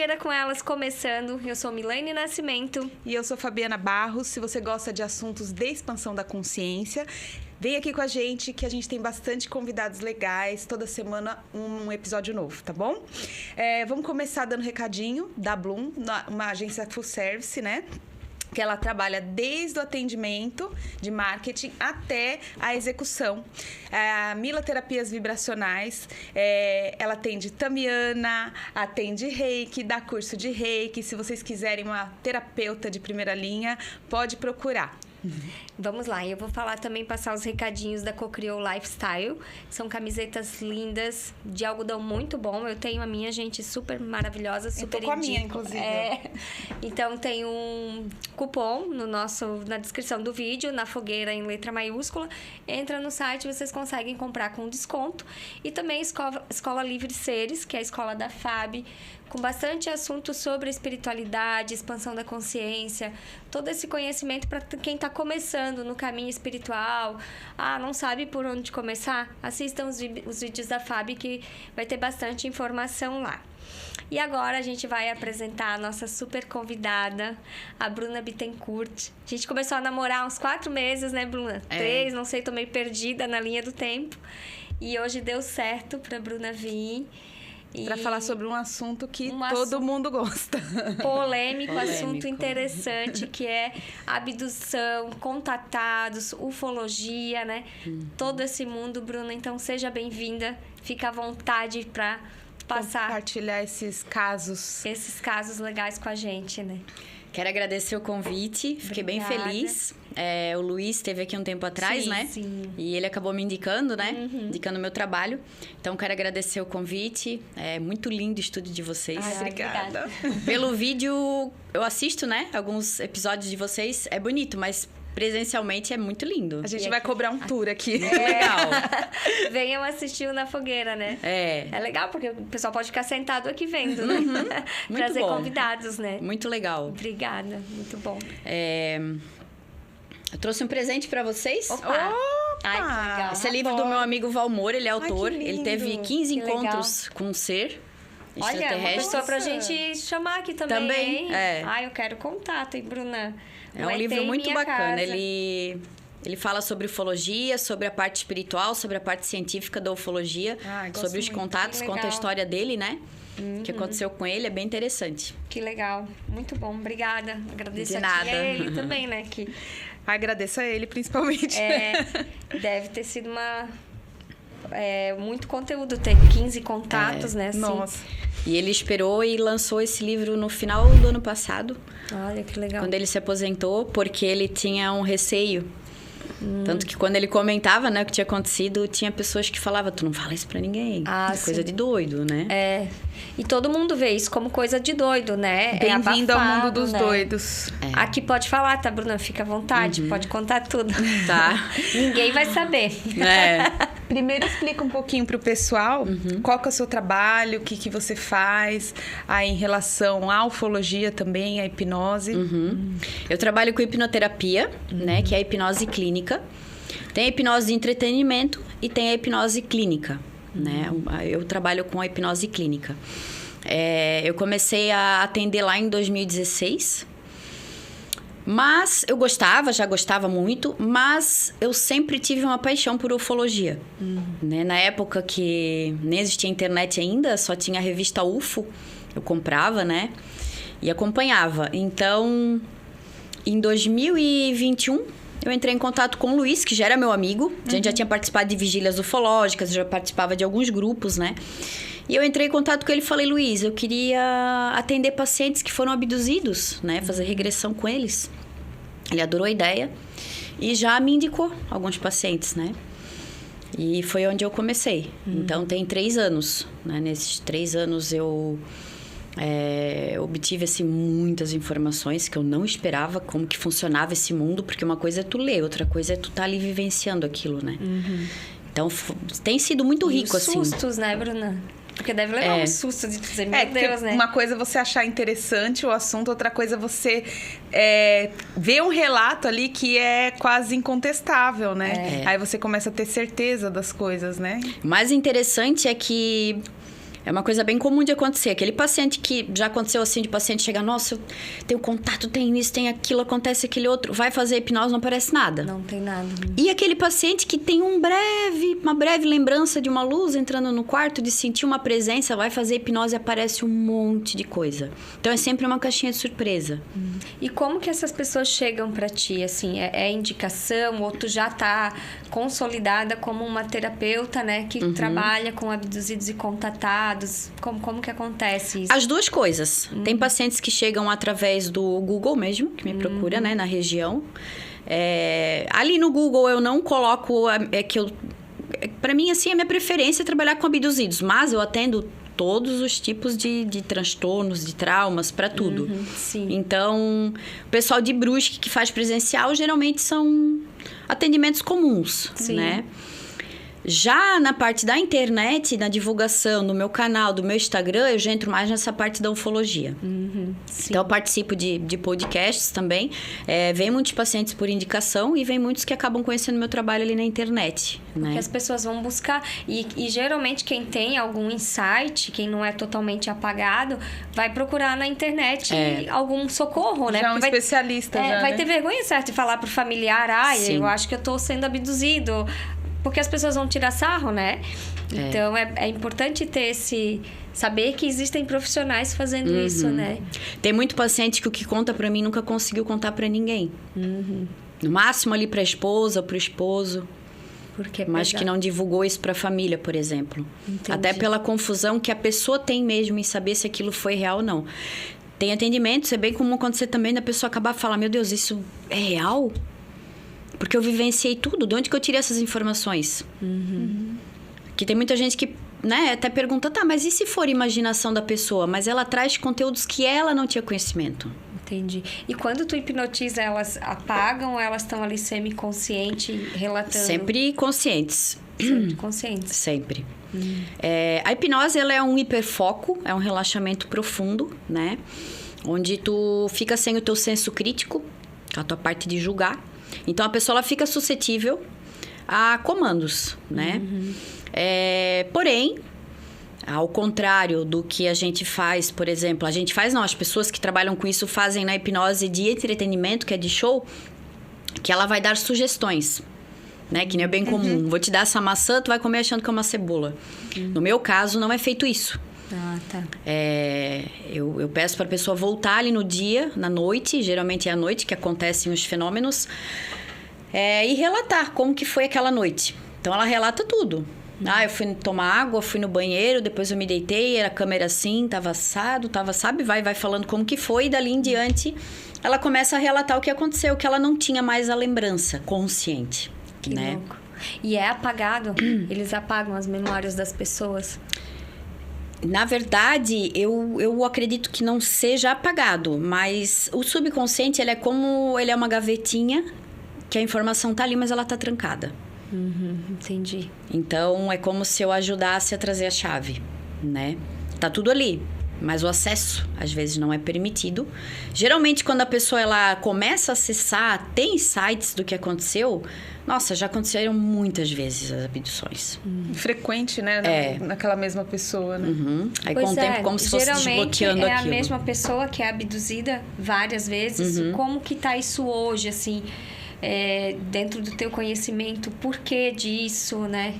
Fogueira com Elas começando. Eu sou Milene Nascimento. E eu sou Fabiana Barros. Se você gosta de assuntos de expansão da consciência, vem aqui com a gente, que a gente tem bastante convidados legais. Toda semana um episódio novo, tá bom? Vamos começar dando recadinho da Bloom, uma agência full service, né? Que ela trabalha desde o atendimento de marketing até a execução. A Mila Terapias Vibracionais, ela atende Tamiana, atende Reiki, dá curso de Reiki. Se vocês quiserem uma terapeuta de primeira linha, pode procurar. Vamos lá, eu vou falar também, passar os recadinhos da Cocriol Lifestyle. São camisetas lindas, de algodão muito bom. Eu tenho a minha, gente, super maravilhosa, super indico. Eu tô com a minha, inclusive. Então, tem um cupom na descrição do vídeo, na Fogueira em letra maiúscula. Entra no site, vocês conseguem comprar com desconto. E também Escola Livre Seres, que é a escola da FAB, com bastante assunto sobre espiritualidade, expansão da consciência, todo esse conhecimento para quem está começando no caminho espiritual. Não sabe por onde começar? Assistam os vídeos da FAB, que vai ter bastante informação lá. E agora a gente vai apresentar a nossa super convidada, a Bruna Bittencourt. A gente começou a namorar há uns 4 meses, né, Bruna? 3, não sei, tô meio perdida na linha do tempo. E hoje deu certo para a Bruna vir. Para falar sobre um assunto que todo mundo gosta. Polêmico, assunto interessante, que é abdução, contatados, ufologia, né? Todo esse mundo, Bruna. Então, seja bem-vinda. Fica à vontade para compartilhar esses casos. Esses casos legais com a gente, né? Quero agradecer o convite, fiquei bem feliz. O Luiz esteve aqui um tempo atrás, né? Sim. E ele acabou me indicando, né? Indicando o meu trabalho. Então, quero agradecer o convite. É muito lindo o estúdio de vocês. Obrigada. Pelo vídeo, eu assisto, né? Alguns episódios de vocês. É bonito, mas presencialmente é muito lindo. A gente vai cobrar um tour aqui. Muito legal. Venham assistir o Na Fogueira, né? É legal, porque o pessoal pode ficar sentado aqui vendo, né? Muito Trazer bom. Convidados, né? Muito legal. Obrigada, muito bom. Eu trouxe um presente pra vocês. Opa! Ai, que legal. Esse é livro do meu amigo Valmor, ele é autor. que lindo. Ele teve 15 Que encontros com um ser extraterrestre. Olha, uma pessoa pra gente chamar aqui também, Também, hein? Eu quero contato, hein, Bruna? É um livro muito bacana. Ele fala sobre ufologia, sobre a parte espiritual, sobre a parte científica da ufologia, sobre os contatos, conta a história dele, né? O que aconteceu com ele, é bem interessante. Que legal, muito bom, obrigada. Agradeço De a nada. ele também, né? Que Agradeço a ele, principalmente. deve ter sido muito conteúdo, ter 15 contatos, né? Assim. Nossa. E ele esperou e lançou esse livro no final do ano passado. Olha, que legal. Quando ele se aposentou, porque ele tinha um receio. Tanto que quando ele comentava, né, o que tinha acontecido, tinha pessoas que falavam, tu não fala isso pra ninguém. Coisa sim. de doido, né? E todo mundo vê isso como coisa de doido, né? Bem-vindo ao mundo dos né? doidos. Aqui pode falar, tá, Bruna? Fica à vontade, pode contar tudo. Tá. Ninguém vai saber. Primeiro explica um pouquinho pro pessoal qual que é o seu trabalho, o que você faz aí em relação à ufologia também, à hipnose. Eu trabalho com hipnoterapia, né, que é a hipnose clínica. Tem a hipnose de entretenimento e tem a hipnose clínica, né? Eu trabalho com a hipnose clínica. Eu comecei a atender lá em 2016. Mas eu já gostava muito, mas eu sempre tive uma paixão por ufologia. Né? Na época que nem existia internet ainda, só tinha a revista UFO, eu comprava, né? E acompanhava. Então, em 2021, eu entrei em contato com o Luiz, que já era meu amigo. A gente já tinha participado de vigílias ufológicas, já participava de alguns grupos, né? E eu entrei em contato com ele e falei, Luiz, eu queria atender pacientes que foram abduzidos, né? Fazer regressão com eles. Ele adorou a ideia e já me indicou alguns pacientes, né? E foi onde eu comecei. Então, tem 3 anos, né? Nesses 3 anos, eu obtive, assim, muitas informações que eu não esperava como que funcionava esse mundo. Porque uma coisa é tu ler, outra coisa é tu tá ali vivenciando aquilo, né? Então, tem sido muito rico, assim. Sustos, né, Bruna? Porque deve levar um susto de dizer, meu Deus, né? Uma coisa é você achar interessante o assunto, outra coisa é você ver um relato ali que é quase incontestável, né? Aí você começa a ter certeza das coisas, né? O mais interessante é que É uma coisa bem comum de acontecer. Aquele paciente que já aconteceu assim, de paciente chegar, nossa, eu tenho contato, tenho isso, tem aquilo, acontece aquele outro. Vai fazer hipnose, não aparece nada. Não tem nada. E aquele paciente que tem uma breve lembrança de uma luz entrando no quarto, de sentir uma presença, vai fazer hipnose e aparece um monte de coisa. Então, é sempre uma caixinha de surpresa. E como que essas pessoas chegam pra ti, assim? É indicação ou tu já tá consolidada como uma terapeuta, né? Que trabalha com abduzidos e contatados? Como que acontece isso? As duas coisas. Tem pacientes que chegam através do Google mesmo, que me procura, né? Na região. Ali no Google eu não coloco... Pra mim, assim, a minha preferência é trabalhar com abduzidos. Mas eu atendo todos os tipos de transtornos, de traumas, para tudo. Sim. Então, o pessoal de Brusque que faz presencial, geralmente são atendimentos comuns, Sim. né? Já na parte da internet, na divulgação, no meu canal, do meu Instagram, eu já entro mais nessa parte da ufologia. Sim. Então, eu participo de podcasts também. Vem muitos pacientes por indicação e vem muitos que acabam conhecendo meu trabalho ali na internet. Né? Porque as pessoas vão buscar. E geralmente quem tem algum insight, quem não é totalmente apagado, vai procurar na internet algum socorro, né? Já Porque especialista. vai ter vergonha, certo, de falar pro familiar, Sim. eu acho que eu tô sendo abduzido. Porque as pessoas vão tirar sarro, né? Então, é importante ter saber que existem profissionais fazendo isso, né? Tem muito paciente que o que conta pra mim nunca conseguiu contar pra ninguém. No máximo ali pra esposa, pro esposo. Porque Mas que não divulgou isso pra família, por exemplo. Entendi. Até pela confusão que a pessoa tem mesmo em saber se aquilo foi real ou não. Tem atendimentos, é bem comum acontecer também da pessoa acabar falando, meu Deus, isso é real? Porque eu vivenciei tudo. De onde que eu tirei essas informações? Que tem muita gente que, né, até pergunta, tá, mas e se for imaginação da pessoa? Mas ela traz conteúdos que ela não tinha conhecimento. Entendi. E quando tu hipnotiza, elas apagam ou elas estão ali semi-consciente, relatando? Sempre conscientes. Sempre conscientes. Sempre. A hipnose, ela é um hiperfoco, é um relaxamento profundo, né? Onde tu fica sem o teu senso crítico, a tua parte de julgar. Então, a pessoa ela fica suscetível a comandos, né? Porém, ao contrário do que a gente faz, por exemplo... as pessoas que trabalham com isso fazem na hipnose de entretenimento, que é de show, que ela vai dar sugestões, né? Que nem é bem comum. Vou te dar essa maçã, tu vai comer achando que é uma cebola. No meu caso, não é feito isso. Ah, tá. Eu peço para a pessoa voltar ali no dia, na noite, geralmente é à noite que acontecem os fenômenos, e relatar como que foi aquela noite. Então, ela relata tudo. Eu fui tomar água, fui no banheiro, depois eu me deitei, era a câmera assim, tava assado, sabe? Vai falando como que foi, e dali em diante, ela começa a relatar o que aconteceu, que ela não tinha mais a lembrança consciente, Que né? louco. E é apagado? Eles apagam as memórias das pessoas? Na verdade, eu acredito que não seja apagado, mas o subconsciente, ele é uma gavetinha que a informação tá ali, mas ela tá trancada. Entendi. Então, é como se eu ajudasse a trazer a chave, né? Tá tudo ali, mas o acesso, às vezes, não é permitido. Geralmente, quando a pessoa ela começa a acessar, tem insights do que aconteceu... Nossa, já aconteceram muitas vezes as abduções. Frequente, né? Naquela mesma pessoa, né? Aí, com o tempo, como se fosse desbloqueando é aquilo. a mesma pessoa que é abduzida várias vezes. Como que tá isso hoje, assim, dentro do teu conhecimento? Por que disso, né?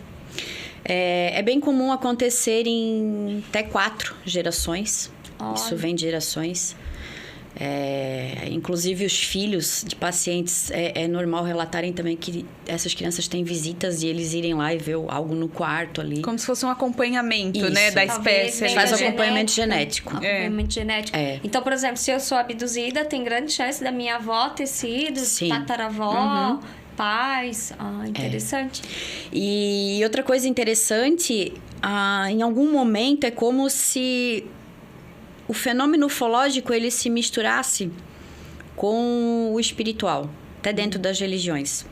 É bem comum acontecer em até 4 gerações. Olha. Isso vem de gerações. Inclusive os filhos de pacientes, é normal relatarem também que essas crianças têm visitas e eles irem lá e ver algo no quarto ali. Como se fosse um acompanhamento, Isso. né? Da Talvez espécie. venha Faz da acompanhamento genético. Acompanhamento genético. Então, por exemplo, se eu sou abduzida, tem grande chance da minha avó ter sido, Sim. tataravó, pais. Interessante. E outra coisa interessante, em algum momento é como se o fenômeno ufológico ele se misturasse com o espiritual, até dentro das religiões.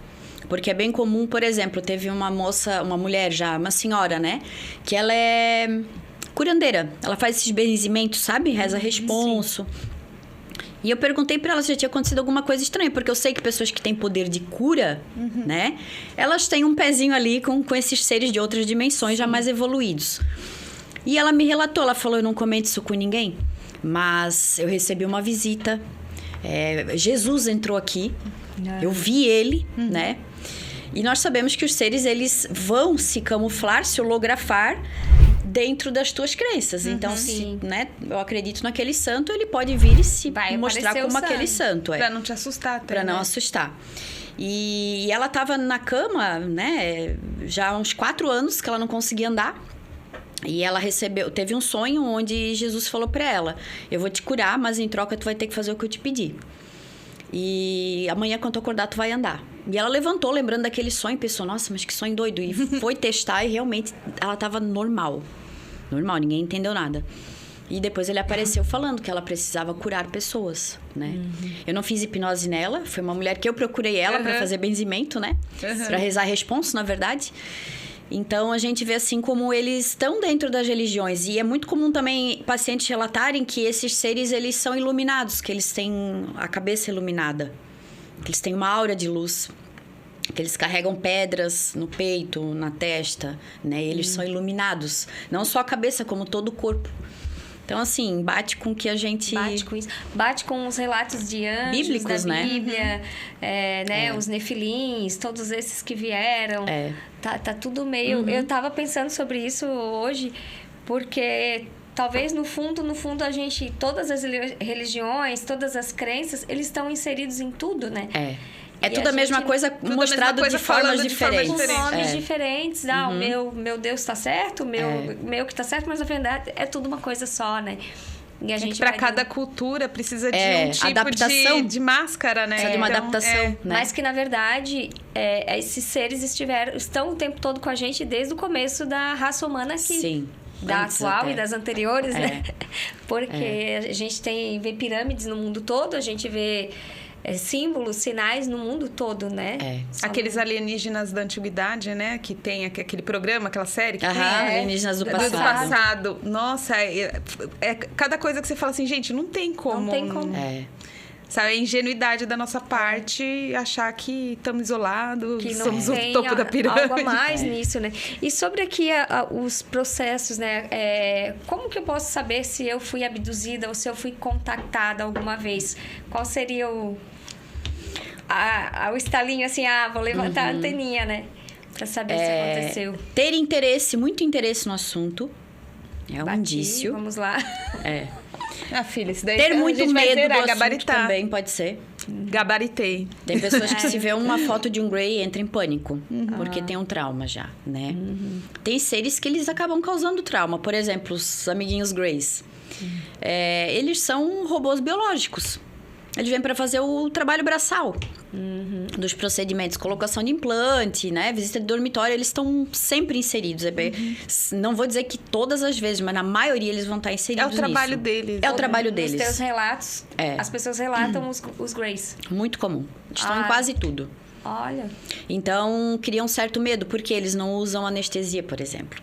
Porque é bem comum, por exemplo, teve uma mulher já, uma senhora, né? Que ela é curandeira. Ela faz esses benzimentos, sabe? Reza responso. E eu perguntei pra ela se já tinha acontecido alguma coisa estranha, porque eu sei que pessoas que têm poder de cura, né? Elas têm um pezinho ali com esses seres de outras dimensões já mais evoluídos. E ela me relatou, ela falou, eu não comento isso com ninguém, mas eu recebi uma visita, Jesus entrou aqui, eu vi ele, né? E nós sabemos que os seres, eles vão se camuflar, se holografar dentro das tuas crenças. Então, se, né, eu acredito naquele santo, ele pode vir e se mostrar como aquele santo. Pra não te assustar. Pra não assustar. E ela tava na cama, né, já há uns 4 anos que ela não conseguia andar. E ela teve um sonho onde Jesus falou pra ela, eu vou te curar, mas em troca tu vai ter que fazer o que eu te pedi. E amanhã, quando tu acordar, tu vai andar. E ela levantou, lembrando daquele sonho, e pensou, nossa, mas que sonho doido. E foi testar e realmente ela tava normal. Normal, ninguém entendeu nada. E depois ele apareceu falando que ela precisava curar pessoas, né? Eu não fiz hipnose nela, foi uma mulher que eu procurei ela para fazer benzimento, né? Para rezar responso, na verdade. Então, a gente vê assim como eles estão dentro das religiões. E é muito comum também pacientes relatarem que esses seres, eles são iluminados, que eles têm a cabeça iluminada, que eles têm uma aura de luz, que eles carregam pedras no peito, na testa, né? E eles são iluminados. Não só a cabeça, como todo o corpo. Então, assim, bate com o que a gente... Bate com isso. Bate com os relatos de anjos, bíblicos, da né? Bíblia, né? Os nefilins, todos esses que vieram. Tá tudo meio... Eu tava pensando sobre isso hoje, porque talvez no fundo, a gente... Todas as religiões, todas as crenças, eles estão inseridos em tudo, né? É tudo a mesma coisa, mostrado de formas diferentes. Com nomes diferentes. O meu Deus tá certo, o meu que tá certo, mas na verdade é tudo uma coisa só, né? E a gente para cada cultura precisa de um tipo adaptação. De máscara, né? Precisa de uma adaptação, né? Mas que, na verdade, esses seres estão o tempo todo com a gente desde o começo da raça humana aqui. Sim. Da atual e das anteriores, né? Porque a gente vê pirâmides no mundo todo, a gente vê... símbolos, sinais no mundo todo, né? Aqueles alienígenas da antiguidade, né? Que tem aquele programa, aquela série que tem. Alienígenas do passado. Do passado. Nossa, cada coisa que você fala assim, gente, não tem como. Não tem como. Sabe, a ingenuidade da nossa parte achar que estamos isolados, que somos o topo da pirâmide. Algo a mais nisso, né? E sobre aqui os processos, né? Como que eu posso saber se eu fui abduzida ou se eu fui contactada alguma vez? Qual seria o estalinho assim, vou levantar a anteninha, né? Pra saber se aconteceu. Ter interesse, muito interesse no assunto. É um indício. Vamos lá. Filha, isso daí ter muito medo do assunto gabaritar. Também pode ser. Gabaritei. Tem pessoas que se vê uma foto de um Grey entra em pânico, porque tem um trauma já, né? Tem seres que eles acabam causando trauma. Por exemplo, os amiguinhos Greys. Eles são robôs biológicos. Eles vêm para fazer o trabalho braçal dos procedimentos, colocação de implante, né? Visita de dormitório, eles estão sempre inseridos. Não vou dizer que todas as vezes, mas na maioria eles vão estar inseridos nisso. É o trabalho deles. É o trabalho deles. Nos teus relatos, as pessoas relatam os Greys. Muito comum. Estão em quase tudo. Olha. Então, cria um certo medo, porque eles não usam anestesia, por exemplo.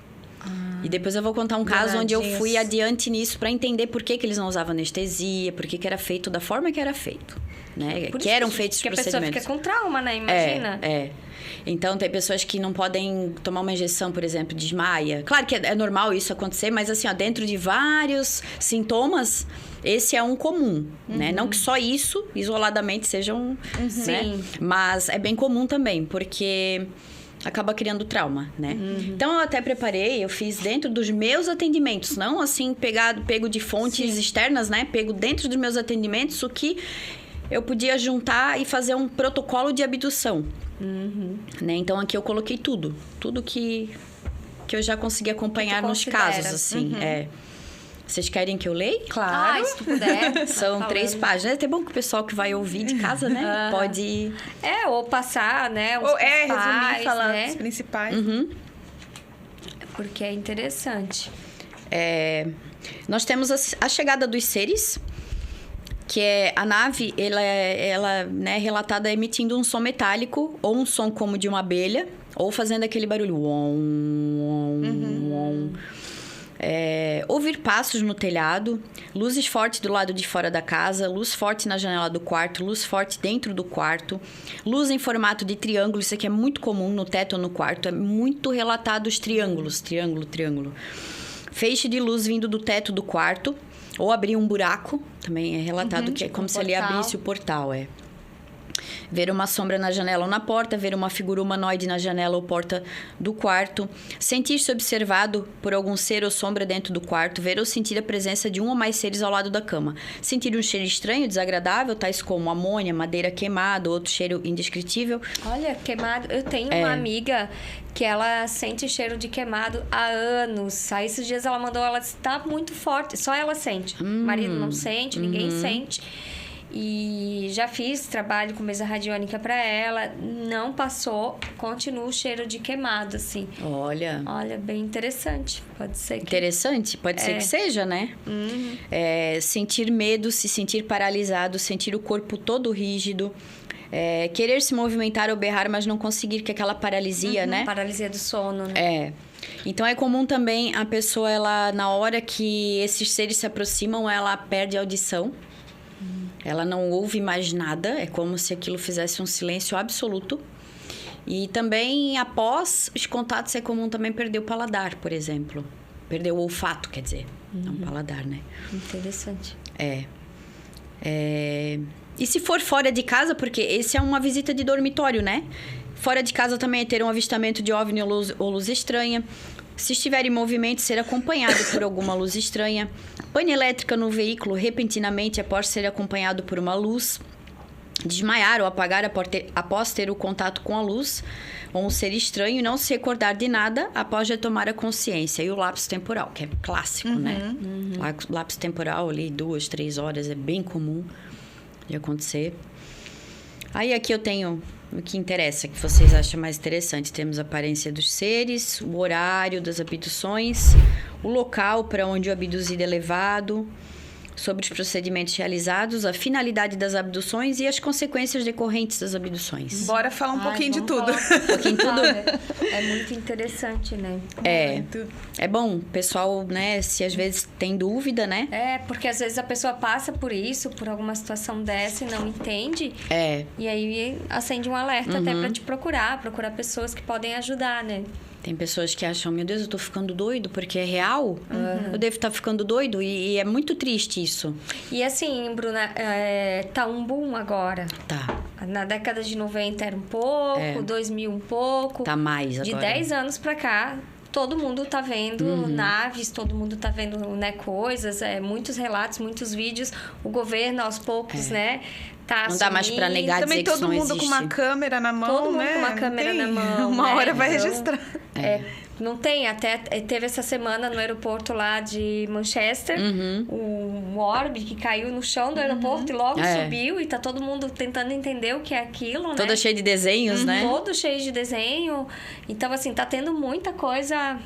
E depois eu vou contar um caso onde eu fui adiante nisso para entender por que eles não usavam anestesia, por que era feito da forma que era feito, né? Que eram feitos os procedimentos. Porque a pessoa fica com trauma, né? Imagina. Então, tem pessoas que não podem tomar uma injeção, por exemplo, desmaia. Claro que é normal isso acontecer, mas assim, dentro de vários sintomas, esse é um comum, né? Não que só isso, isoladamente, seja um... né? Sim. Mas é bem comum também, porque... acaba criando trauma, né? Então, eu até preparei, eu fiz dentro dos meus atendimentos, não assim, pego de fontes externas, né? Pego dentro dos meus atendimentos o que eu podia juntar e fazer um protocolo de abdução. Né? Então, aqui eu coloquei tudo que eu já consegui acompanhar nos casos, assim. Vocês querem que eu leia? Claro. Se tu puder. São 3 páginas. É até bom que o pessoal que vai ouvir de casa, né? Pode... ou passar, né? Os resumir, falar né? os principais. Porque é interessante. Nós temos a chegada dos seres, que é a nave, ela né, relatada emitindo um som metálico, ou um som como de uma abelha, ou fazendo aquele barulho. Ouvir passos no telhado, luzes fortes do lado de fora da casa, luz forte na janela do quarto, luz forte dentro do quarto, luz em formato de triângulo, isso aqui é muito comum no teto ou no quarto, é muito relatado os triângulos, triângulo. Feixe de luz vindo do teto do quarto. Ou abrir um buraco. Também é relatado que é como se ele abrisse o portal, Ver uma sombra na janela ou na porta, ver uma figura humanoide na janela ou porta do quarto, sentir-se observado por algum ser ou sombra dentro do quarto, ver ou sentir a presença de um ou mais seres ao lado da cama, sentir um cheiro estranho, desagradável, tais como amônia, madeira queimada, outro cheiro indescritível. Olha, queimado. Eu tenho uma amiga que ela sente cheiro de queimado há anos. Aí esses dias ela mandou, ela está muito forte, só ela sente. O marido não sente, ninguém sente. E já fiz trabalho com mesa radiônica para ela, não passou, continua o cheiro de queimado, assim. Olha, bem interessante. Pode ser que... Interessante, pode ser que seja, né? Sentir medo, se sentir paralisado, sentir o corpo todo rígido. Querer se movimentar ou berrar, mas não conseguir, que é aquela paralisia, né? Paralisia do sono, né? Então, é comum também a pessoa, ela, na hora que esses seres se aproximam, ela perde a audição. Ela não ouve mais nada, é como se aquilo fizesse um silêncio absoluto. E também, após os contatos, é comum também perder o paladar, por exemplo. Perder o olfato, quer dizer. Não o paladar, né? Interessante. E se for fora de casa, porque esse é uma visita de dormitório, né? Fora de casa também é ter um avistamento de OVNI ou luz estranha. Se estiver em movimento, ser acompanhado por alguma luz estranha. Pane elétrica no veículo repentinamente após ser acompanhado por uma luz. Desmaiar ou apagar após ter o contato com a luz ou um ser estranho e não se recordar de nada após retomar a consciência. E o lapso temporal, que é clássico, né? Lapso temporal ali, 2, 3 horas, é bem comum de acontecer. Aí aqui eu tenho o que interessa, que vocês acham mais interessante. Temos a aparência dos seres, o horário das abduções, o local para onde o abduzido é levado, sobre os procedimentos realizados, a finalidade das abduções e as consequências decorrentes das abduções. Bora falar um pouquinho de tudo. Um pouquinho de tudo. É muito interessante, né? É bom, pessoal, né, se às vezes tem dúvida, né? Porque às vezes a pessoa passa por isso, por alguma situação dessa e não entende. E aí acende um alerta até pra te procurar pessoas que podem ajudar, né? Tem pessoas que acham, meu Deus, eu tô ficando doido porque é real. Eu devo estar ficando doido e é muito triste isso. E assim, Bruna, tá um boom agora. Tá. Na década de 90 era um pouco, 2000 um pouco. Tá mais agora. De 10 anos pra cá, todo mundo tá vendo naves, todo mundo tá vendo, né, coisas, muitos relatos, muitos vídeos. O governo, aos poucos, né, tá não dá mais pra negar, também dizer que todo isso não mundo existe. com uma câmera na mão, todo mundo com uma câmera na mão. Uma hora vai então, registrar. Não tem, até teve essa semana no aeroporto lá de Manchester, um orbe que caiu no chão do aeroporto e logo subiu e tá todo mundo tentando entender o que é aquilo, né? Toda cheia de desenhos, né? Todo cheio de desenho. Então, assim, tá tendo muita coisa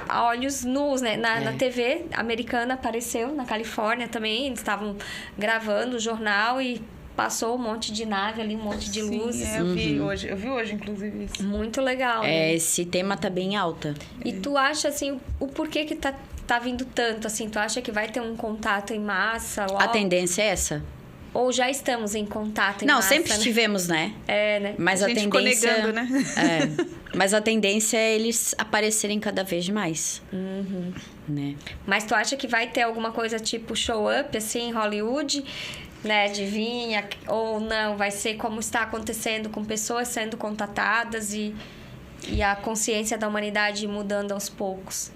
a olhos nus, né? Na TV americana apareceu, na Califórnia também, eles estavam gravando o jornal e passou um monte de nave ali, um monte de luzes. Eu vi hoje, inclusive, isso. Muito legal, né? Esse tema tá bem alta. E tu acha, assim, o porquê que tá vindo tanto, assim? Tu acha que vai ter um contato em massa logo? A tendência é essa. Ou já estamos em contato em não, massa, sempre né? estivemos, né? Né? Mas a gente tendência... ficou negando, né? Mas a tendência é eles aparecerem cada vez mais. Né? Mas tu acha que vai ter alguma coisa tipo show-up, assim, em Hollywood, né? De vir, ou não? Vai ser como está acontecendo com pessoas sendo contatadas e a consciência da humanidade mudando aos poucos?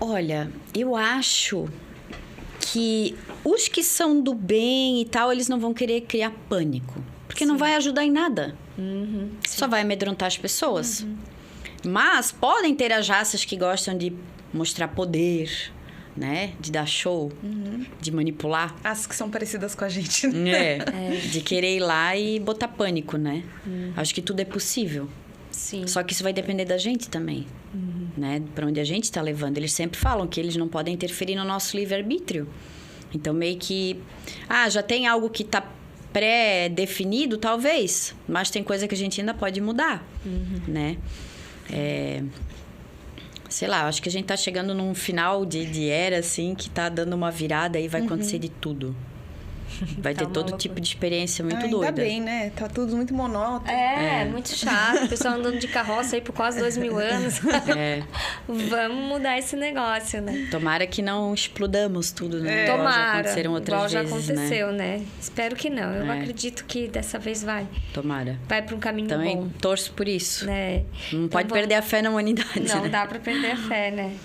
Olha, eu acho que os que são do bem e tal, eles não vão querer criar pânico. Porque não vai ajudar em nada. Só vai amedrontar as pessoas. Mas podem ter as raças que gostam de mostrar poder, né? De dar show, de manipular. As que são parecidas com a gente, né? De querer ir lá e botar pânico, né? Acho que tudo é possível. Sim. Só que isso vai depender da gente também, né? Para onde a gente está levando. Eles sempre falam que eles não podem interferir no nosso livre-arbítrio. Então, meio que... já tem algo que está pré-definido, talvez. Mas tem coisa que a gente ainda pode mudar, né? Sei lá, acho que a gente tá chegando num final de era, assim, que tá dando uma virada e vai acontecer de tudo. Vai Tá ter uma todo loucura. tipo de experiência muito Ainda doida. bem, né? Tá tudo muito monótono. Muito chato. O pessoal andando de carroça aí por quase 2000 anos. Vamos mudar esse negócio, né? Tomara que não explodamos tudo, né? Igual já Tomara. aconteceram outras Igual já vezes, aconteceu, né? Espero que não. Eu É. acredito que dessa vez vai. Tomara. Vai para um caminho Também bom. torço por isso. Né? Não Então pode vamos- perder a fé na humanidade, Não né? dá para perder a fé, né?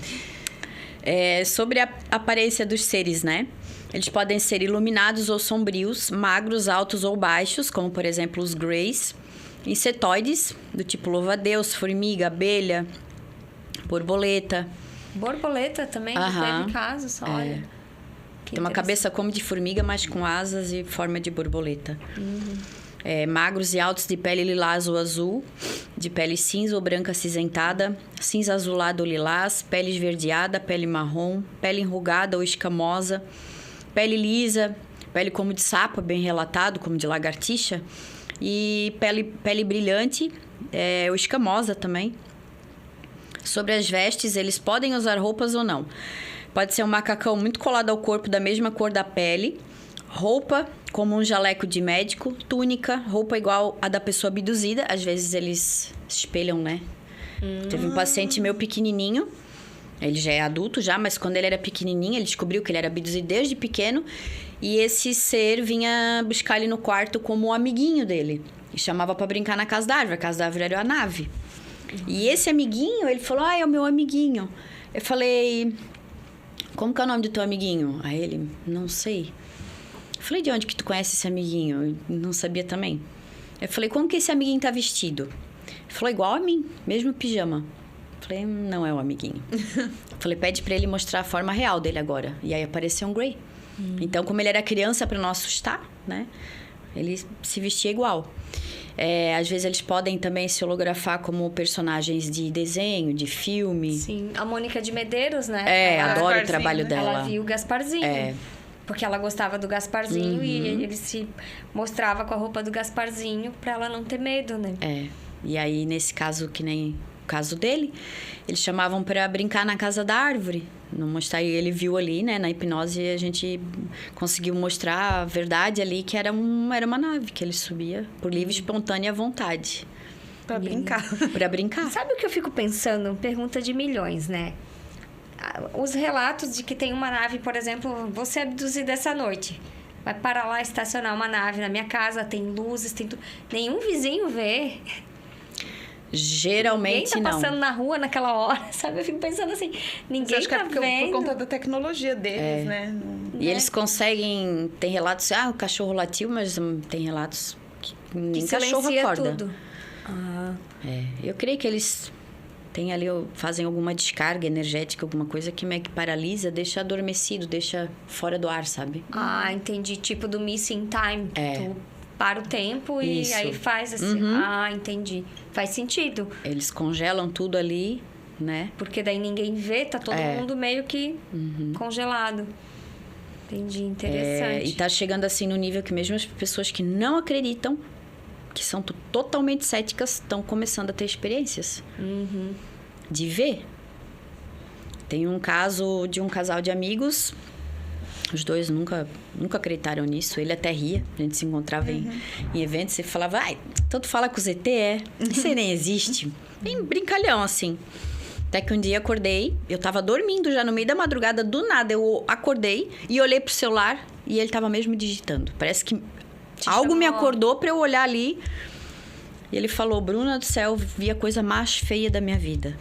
Sobre a aparência dos seres, né? Eles podem ser iluminados ou sombrios, magros, altos ou baixos, como, por exemplo, os greys. Insetoides, do tipo louva-a-Deus, formiga, abelha, borboleta. Borboleta também, já Aham. teve casos, olha. Que Tem uma interessante. cabeça como de formiga, mas com asas e forma de borboleta. Magros e altos de pele lilás ou azul, de pele cinza ou branca acinzentada, cinza azulada ou lilás, pele esverdeada, pele marrom, pele enrugada ou escamosa, pele lisa, pele como de sapo, bem relatado, como de lagartixa, e pele brilhante ou escamosa também. Sobre as vestes, eles podem usar roupas ou não. Pode ser um macacão muito colado ao corpo da mesma cor da pele, roupa como um jaleco de médico, túnica, roupa igual a da pessoa abduzida. Às vezes eles se espelham, né? Teve um paciente meu pequenininho, ele já é adulto já, mas quando ele era pequenininho, ele descobriu que ele era abduzido desde pequeno. E esse ser vinha buscar ele no quarto como um amiguinho dele. E chamava pra brincar na casa da árvore. A casa da árvore era a nave. E esse amiguinho, ele falou, é o meu amiguinho. Eu falei, como que é o nome do teu amiguinho? Aí ele, não sei. Eu falei, de onde que tu conhece esse amiguinho? Eu não sabia também. Eu falei, como que esse amiguinho tá vestido? Ele falou, igual a mim, mesmo pijama. Eu falei, não é o amiguinho. Eu falei, pede pra ele mostrar a forma real dele agora. E aí apareceu um Grey. Então, como ele era criança, pra não assustar, né? Ele se vestia igual. Às vezes eles podem também se holografar como personagens de desenho, de filme. Sim, a Mônica de Medeiros, né? Ela- Adoro o Gasparzinho, trabalho né? dela. Ela viu o Gasparzinho. Porque ela gostava do Gasparzinho e ele se mostrava com a roupa do Gasparzinho pra ela não ter medo, né? E aí, nesse caso, que nem o caso dele, eles chamavam pra brincar na casa da árvore. Não mostrar, e ele viu ali, né, na hipnose, a gente conseguiu mostrar a verdade ali, que era uma nave, que ele subia por livre, espontânea vontade. Pra brincar. Pra brincar. Sabe o que eu fico pensando? Pergunta de milhões, né? Os relatos de que tem uma nave, por exemplo, você é abduzida essa noite. Vai parar lá, estacionar uma nave na minha casa, tem luzes, tem tudo. Nenhum vizinho vê. Geralmente Ninguém tá não. passando na rua naquela hora, sabe? Eu fico pensando assim, Mas ninguém acho que tá é por vendo. conta da tecnologia deles, né? E eles conseguem... Tem relatos... o cachorro latiu, mas tem relatos que nem Que cachorro silencia acorda. tudo. Eu creio que eles têm ali... Fazem alguma descarga energética, alguma coisa que meio que paralisa, deixa adormecido, deixa fora do ar, sabe? Entendi. Tipo do Missing Time. Tu para o tempo e Isso. aí faz assim. Entendi. Faz sentido. Eles congelam tudo ali, né? Porque daí ninguém vê, tá todo mundo meio que congelado. Entendi, interessante. E tá chegando assim no nível que mesmo as pessoas que não acreditam, que são totalmente céticas, estão começando a ter experiências. De ver. Tem um caso de um casal de amigos. Os dois nunca acreditaram nisso. Ele até ria. A gente se encontrava em eventos e falava... tanto fala com o ZT, Isso aí nem existe. Bem brincalhão, assim. Até que um dia acordei. Eu tava dormindo já no meio da madrugada. Do nada, eu acordei e olhei pro celular. E ele tava mesmo digitando. Parece que algo me acordou pra eu olhar ali. E ele falou... Bruna do céu, vi a coisa mais feia da minha vida.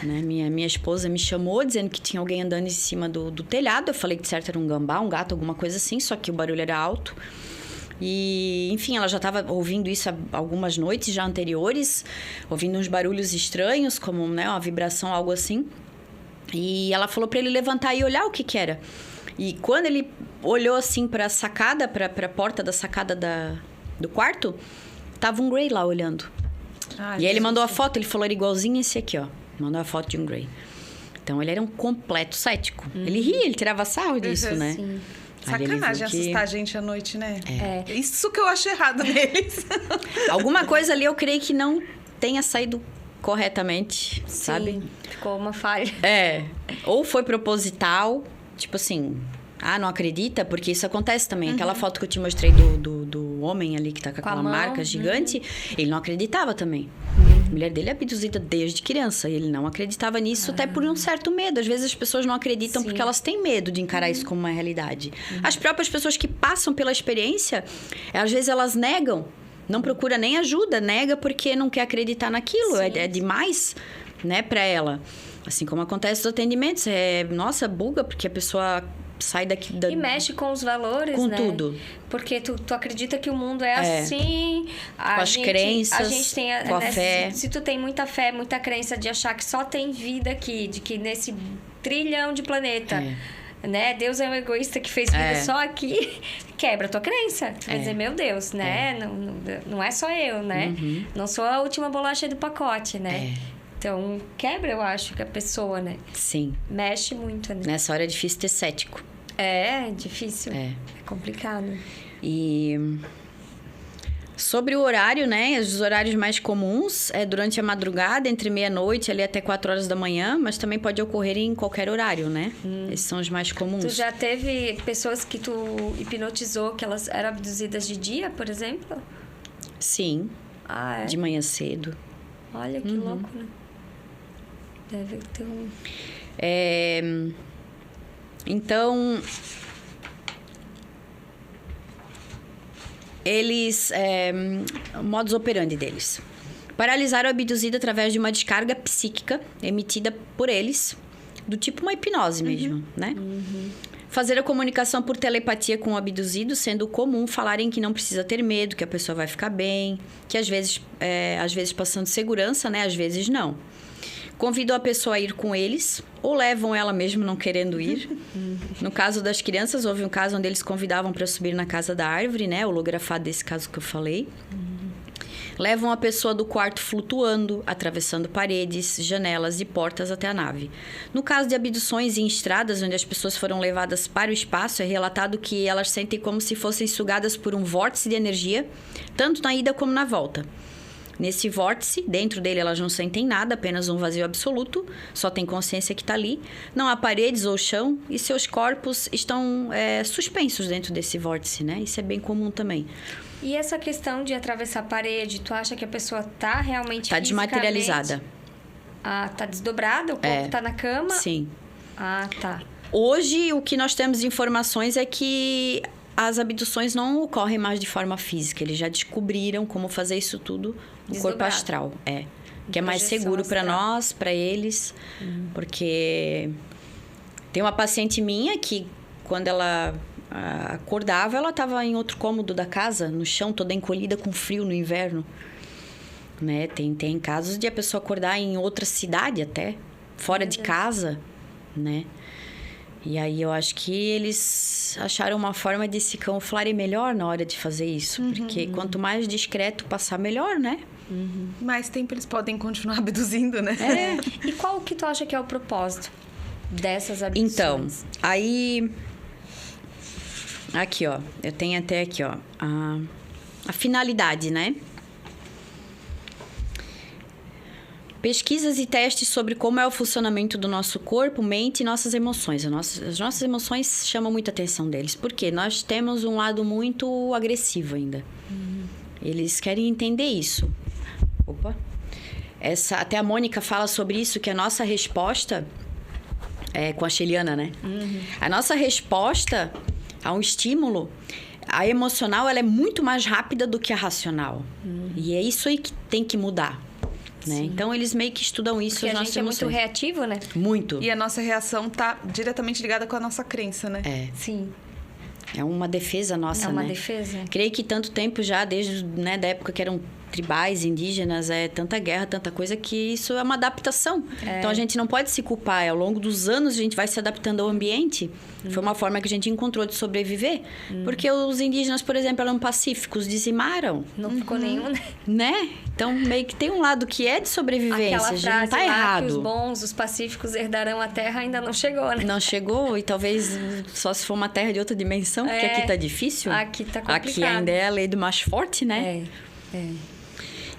Né? Minha esposa me chamou dizendo que tinha alguém andando em cima do telhado. Eu falei que de certo era um gambá, um gato, alguma coisa assim. Só que o barulho era alto. E, enfim, ela já estava ouvindo isso há algumas noites já anteriores. Ouvindo uns barulhos estranhos, como uma vibração, algo assim. E ela falou para ele levantar e olhar o que era. E quando ele olhou assim para a sacada, para a porta da sacada do quarto, tava um Grey lá olhando. E aí ele mandou a foto, ele falou, era igualzinho esse aqui, ó. Mandou a foto de um Grey. Então, ele era um completo cético. Ele ria, ele tirava sarro disso, né? Sim. Sacanagem assustar a gente à noite, né? Isso que eu acho errado neles. Alguma coisa ali eu creio que não tenha saído corretamente, sabe? Ficou uma falha. Ou foi proposital, tipo assim, Ah, não acredita? Porque isso acontece também. Aquela foto que eu te mostrei do homem ali que tá com aquela marca gigante, ele não acreditava também. A mulher dele é abduzida desde criança. E ele não acreditava nisso, até por um certo medo. Às vezes as pessoas não acreditam porque elas têm medo de encarar isso como uma realidade. As próprias pessoas que passam pela experiência, às vezes elas negam. Não procura nem ajuda, nega porque não quer acreditar naquilo. É demais, né, pra ela. Assim como acontece nos atendimentos. Nossa, buga, porque a pessoa sai daqui... E mexe com os valores, com né? tudo. Porque tu acredita que o mundo é assim... Com as crenças, a gente tem com a fé. Se tu tem muita fé, muita crença de achar que só tem vida aqui, de que nesse trilhão de planeta... Né? Deus é um egoísta que fez vida só aqui, quebra a tua crença. Tu vai dizer, meu Deus, né? Não é só eu, né? Não sou a última bolacha do pacote, né? Então, quebra, eu acho, que a pessoa, né? Sim. Mexe muito, né? Nessa hora é difícil ter cético. É difícil. É complicado. E... Sobre o horário, né? Os horários mais comuns é durante a madrugada, entre meia-noite ali até 4 horas da manhã, mas também pode ocorrer em qualquer horário, né? Esses são os mais comuns. Tu já teve pessoas que tu hipnotizou que elas eram abduzidas de dia, por exemplo? Sim. Ah, é? De manhã cedo. Olha que louco, né? Deve ter um... Então... Eles... o modus operandi deles. Paralisar o abduzido através de uma descarga psíquica emitida por eles, do tipo uma hipnose mesmo, né? Fazer a comunicação por telepatia com o abduzido, sendo comum falarem que não precisa ter medo, que a pessoa vai ficar bem, que às vezes passando segurança, né? Às vezes não. Convidam a pessoa a ir com eles, ou levam ela mesmo não querendo ir. No caso das crianças, houve um caso onde eles convidavam para subir na casa da árvore, né? Holografado desse caso que eu falei. Levam a pessoa do quarto flutuando, atravessando paredes, janelas e portas até a nave. No caso de abduções em estradas, onde as pessoas foram levadas para o espaço, é relatado que elas sentem como se fossem sugadas por um vórtice de energia, tanto na ida como na volta. Nesse vórtice, dentro dele elas não sentem nada, apenas um vazio absoluto, só tem consciência que está ali. Não há paredes ou chão e seus corpos estão suspensos dentro desse vórtice, né? Isso é bem comum também. E essa questão de atravessar a parede, tu acha que a pessoa tá realmente Tá desmaterializada. Ah, tá desdobrada? O corpo tá na cama? Sim. Ah, tá. Hoje, o que nós temos de informações é que as abduções não ocorrem mais de forma física. Eles já descobriram como fazer isso tudo no corpo astral. Que é mais seguro para nós, para eles. Porque tem uma paciente minha que, quando ela acordava, ela estava em outro cômodo da casa, no chão, toda encolhida com frio no inverno. Né? Tem casos de a pessoa acordar em outra cidade até, fora de casa, né? E aí eu acho que eles acharam uma forma de se camuflarem melhor na hora de fazer isso. Porque quanto mais discreto passar, melhor, né? Mais tempo eles podem continuar abduzindo, né? E qual que tu acha que é o propósito dessas abduções? Então, aí... Aqui, ó. Eu tenho até aqui, ó. A finalidade, né? Pesquisas e testes sobre como é o funcionamento do nosso corpo, mente e nossas emoções. As nossas emoções chamam muita atenção deles. Por quê? Nós temos um lado muito agressivo ainda. Eles querem entender isso. Opa! Até a Mônica fala sobre isso, que a nossa resposta... com a Sheliana, né? A nossa resposta a um estímulo... A emocional, ela é muito mais rápida do que a racional. E é isso aí que tem que mudar. Né? Então, eles meio que estudam isso. Porque a gente é muito reativo, né? Muito. E a nossa reação tá diretamente ligada com a nossa crença, né? Sim. É uma defesa nossa, né? É uma defesa. Creio que tanto tempo já, desde da época que eram tribais, indígenas, tanta guerra, tanta coisa, que isso é uma adaptação. Então, a gente não pode se culpar. Ao longo dos anos, a gente vai se adaptando ao ambiente. Foi uma forma que a gente encontrou de sobreviver. Porque os indígenas, por exemplo, eram pacíficos, dizimaram. Não ficou nenhum, né? Então, meio que tem um lado que é de sobrevivência. Aquela frase não tá errado. Que os bons, os pacíficos herdarão a terra, ainda não chegou, né? Não chegou, e talvez só se for uma terra de outra dimensão, porque aqui tá difícil. Aqui tá complicado. Aqui ainda é a lei do mais forte, né?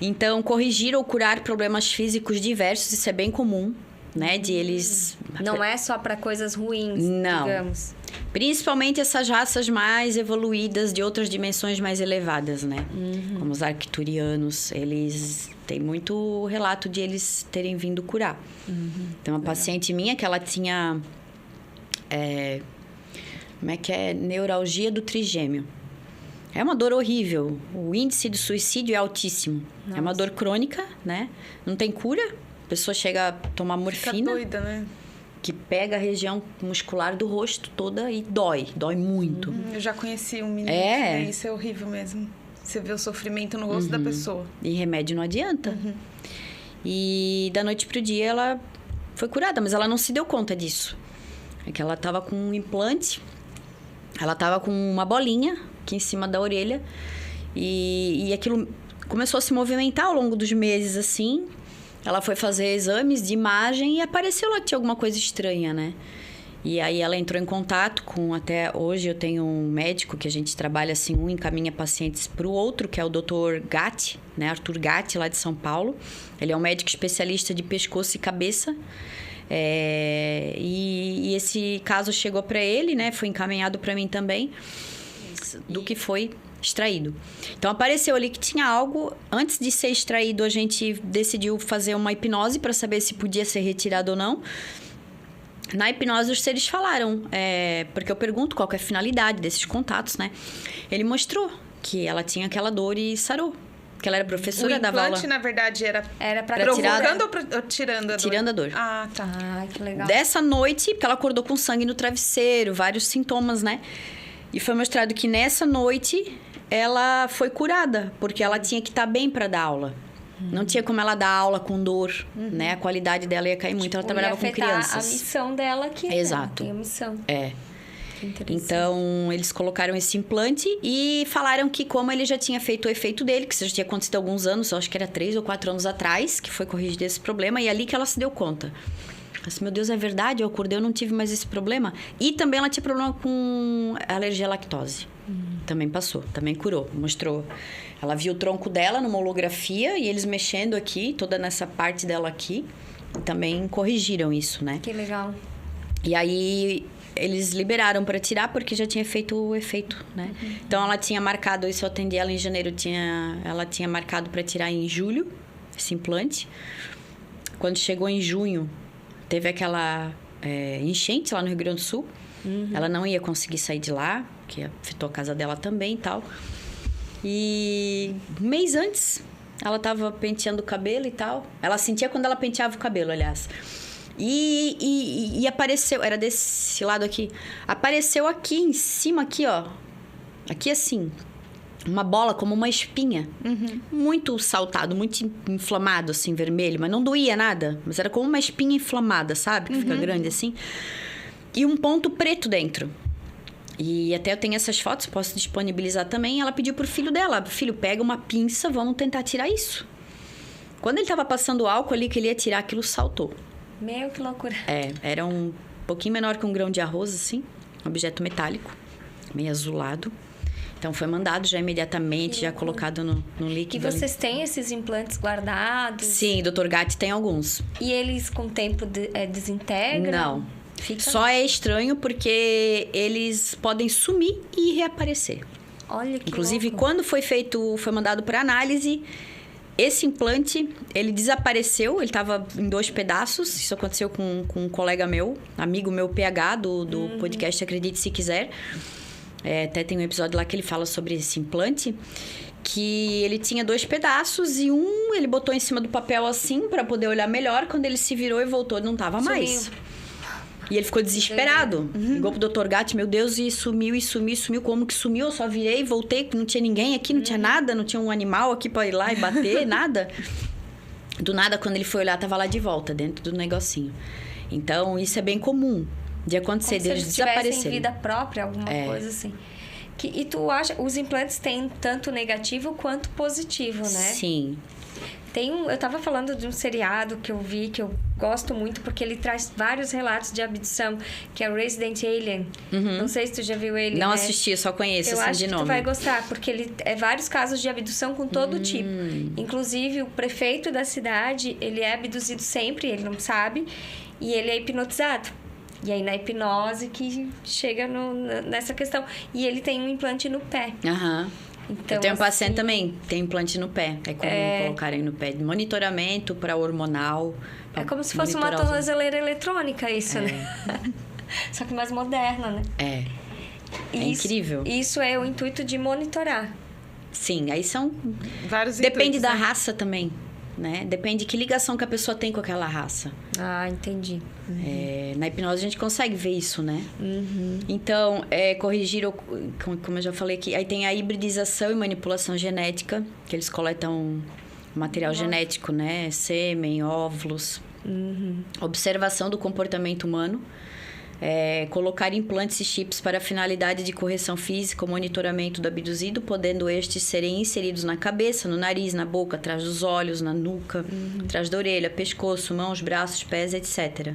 Então, corrigir ou curar problemas físicos diversos, isso é bem comum, né? De eles... Não é só para coisas ruins, não. digamos. Principalmente essas raças mais evoluídas de outras dimensões mais elevadas, né? Como os arcturianos, eles têm muito relato de eles terem vindo curar. Tem uma paciente minha que ela tinha... como é que é? Neuralgia do trigêmeo. É uma dor horrível. O índice de suicídio é altíssimo. Nossa. É uma dor crônica, né? Não tem cura. A pessoa chega a tomar morfina. Fica doida, né? Que pega a região muscular do rosto toda e dói. Dói muito. Eu já conheci um menino que isso é horrível mesmo. Você vê o sofrimento no rosto da pessoa. E remédio não adianta. E da noite pro dia ela foi curada, mas ela não se deu conta disso. É que ela tava com um implante, ela tava com uma bolinha aqui em cima da orelha e aquilo começou a se movimentar ao longo dos meses, assim. Ela foi fazer exames de imagem e apareceu lá que tinha alguma coisa estranha, né? E aí ela entrou em contato com... Até hoje eu tenho um médico que a gente trabalha assim, um encaminha pacientes para o outro, que é o Dr. Gatti, né? Arthur Gatti, lá de São Paulo. Ele é um médico especialista de pescoço e cabeça. E esse caso chegou para ele, né? Foi encaminhado para mim também, do que foi extraído. Então, apareceu ali que tinha algo. Antes de ser extraído, a gente decidiu fazer uma hipnose para saber se podia ser retirado ou não. Na hipnose, os seres falaram, porque eu pergunto qual que é a finalidade desses contatos, né? Ele mostrou que ela tinha aquela dor e sarou. Que ela era professora, dava aula. O implante, na verdade, era pra provocando ou tirando a dor? Tirando a dor. Ah, tá. Ai, que legal. Dessa noite, porque ela acordou com sangue no travesseiro, vários sintomas, né? E foi mostrado que nessa noite ela foi curada, porque ela tinha que estar bem para dar aula. Não tinha como ela dar aula com dor, né? A qualidade dela ia cair muito. Ela trabalhava com crianças. A missão dela aqui. Exato. Tem a missão. Então, eles colocaram esse implante e falaram que como ele já tinha feito o efeito dele, que isso já tinha acontecido há alguns anos, acho que era 3 ou 4 anos atrás, que foi corrigido esse problema, e ali que ela se deu conta. Assim, meu Deus, é verdade, eu acordei, eu não tive mais esse problema. E também ela tinha problema com alergia à lactose. Também passou, também curou, mostrou. Ela viu o tronco dela numa holografia e eles mexendo aqui, toda nessa parte dela aqui, também corrigiram isso, né? Que legal. E aí eles liberaram para tirar porque já tinha feito o efeito, né? Então ela tinha marcado, isso eu atendi ela em janeiro, ela tinha marcado para tirar em julho esse implante. Quando chegou em junho, teve aquela enchente lá no Rio Grande do Sul. Ela não ia conseguir sair de lá, que afetou a casa dela também e tal. E um mês antes, ela tava penteando o cabelo e tal. Ela sentia quando ela penteava o cabelo, aliás. E apareceu, era desse lado aqui. Apareceu aqui em cima, aqui, ó. Aqui assim, uma bola como uma espinha. Muito saltado, muito inflamado, assim, vermelho. Mas não doía nada. Mas era como uma espinha inflamada, sabe? Que fica grande assim. E um ponto preto dentro. E até eu tenho essas fotos, posso disponibilizar também. Ela pediu pro filho dela: filho, pega uma pinça, vamos tentar tirar isso. Quando ele tava passando álcool ali, que ele ia tirar, aquilo saltou. Meu, que loucura. Era um pouquinho menor que um grão de arroz, assim. Um objeto metálico, meio azulado. Então, foi mandado já imediatamente, já colocado no líquido. E vocês têm esses implantes guardados? Sim, Dr. Gatti tem alguns. E eles, com o tempo, desintegram? Não. Só é estranho porque eles podem sumir e reaparecer. Olha que Inclusive, louco. quando foi mandado para análise, esse implante, ele desapareceu, ele estava em 2 pedaços. Isso aconteceu com um colega meu, amigo meu, PH, do podcast Acredite Se Quiser. Até tem um episódio lá que ele fala sobre esse implante, que ele tinha 2 pedaços e ele botou em cima do papel assim, para poder olhar melhor. Quando ele se virou e voltou, não estava mais. E ele ficou desesperado. Ligou pro Dr. Gatti, meu Deus, e sumiu. Como que sumiu? Eu só virei, voltei, não tinha ninguém aqui, não tinha nada, não tinha um animal aqui pra ir lá e bater, nada. Do nada, quando ele foi olhar, tava lá de volta, dentro do negocinho. Então, isso é bem comum de acontecer, deles desaparecerem. Como se eles tivessem vida própria, alguma coisa assim. E tu acha, os implantes têm tanto negativo quanto positivo, né? Sim. Eu tava falando de um seriado que eu vi, que eu gosto muito, porque ele traz vários relatos de abdução, que é o Resident Alien. Não sei se tu já viu ele, Não assisti, eu só conheço, assim, de nome. Eu acho que tu vai gostar, porque ele vários casos de abdução com todo tipo. Inclusive, o prefeito da cidade, ele é abduzido sempre, ele não sabe, e ele é hipnotizado. E aí, na hipnose, que chega nessa questão. E ele tem um implante no pé. Aham. Então, eu tenho um assim, paciente também, tem implante no pé. É comum colocarem no pé. Monitoramento para hormonal. É como se fosse uma tornozeleira eletrônica, isso, né? Só que mais moderna, né? É incrível. Isso é o intuito de monitorar. Sim, aí são... Vários Depende intuitos, da né? raça também, né? Depende de que ligação que a pessoa tem com aquela raça. Ah, entendi. Na hipnose a gente consegue ver isso, né? Então, corrigir, como eu já falei aqui, aí tem a hibridização e manipulação genética, que eles coletam material genético, né? Sêmen, óvulos. Observação do comportamento humano. Colocar implantes e chips para a finalidade de correção física ou monitoramento do abduzido, podendo estes serem inseridos na cabeça, no nariz, na boca, atrás dos olhos, na nuca, atrás da orelha, pescoço, mãos, braços, pés, etc.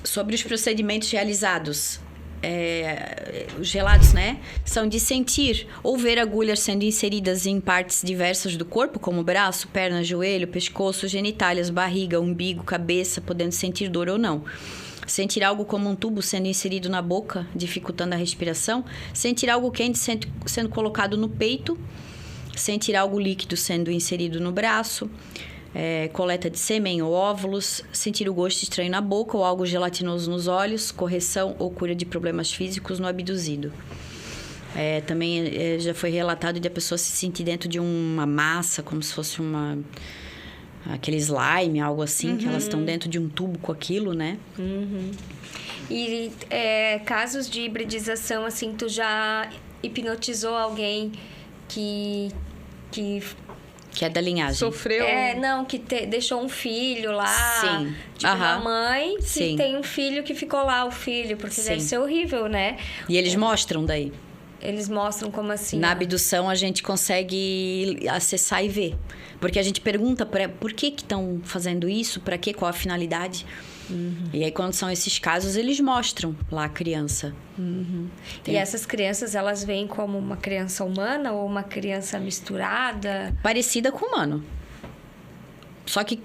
Sobre os procedimentos realizados, os relatos, né, são de sentir ou ver agulhas sendo inseridas em partes diversas do corpo, como braço, perna, joelho, pescoço, genitálias, barriga, umbigo, cabeça, podendo sentir dor ou não. Sentir algo como um tubo sendo inserido na boca, dificultando a respiração. Sentir algo quente sendo colocado no peito. Sentir algo líquido sendo inserido no braço. Coleta de sêmen ou óvulos, sentir o gosto estranho na boca ou algo gelatinoso nos olhos, correção ou cura de problemas físicos no abduzido. Também já foi relatado de a pessoa se sentir dentro de uma massa, como se fosse aquele slime, algo assim, que elas estão dentro de um tubo com aquilo, né? E casos de hibridização, assim, tu já hipnotizou alguém que é da linhagem. Sofreu... que deixou um filho lá. Sim. Tipo, uma mãe que Sim. tem um filho que ficou lá, o filho. Porque Sim. deve ser horrível, né? E eles mostram daí. Eles mostram como assim? Na abdução, a gente consegue acessar e ver. Porque a gente pergunta por que estão fazendo isso, para quê, qual a finalidade. E aí, quando são esses casos, eles mostram lá a criança. E essas crianças, elas vêm como uma criança humana ou uma criança misturada? Parecida com o humano. Só que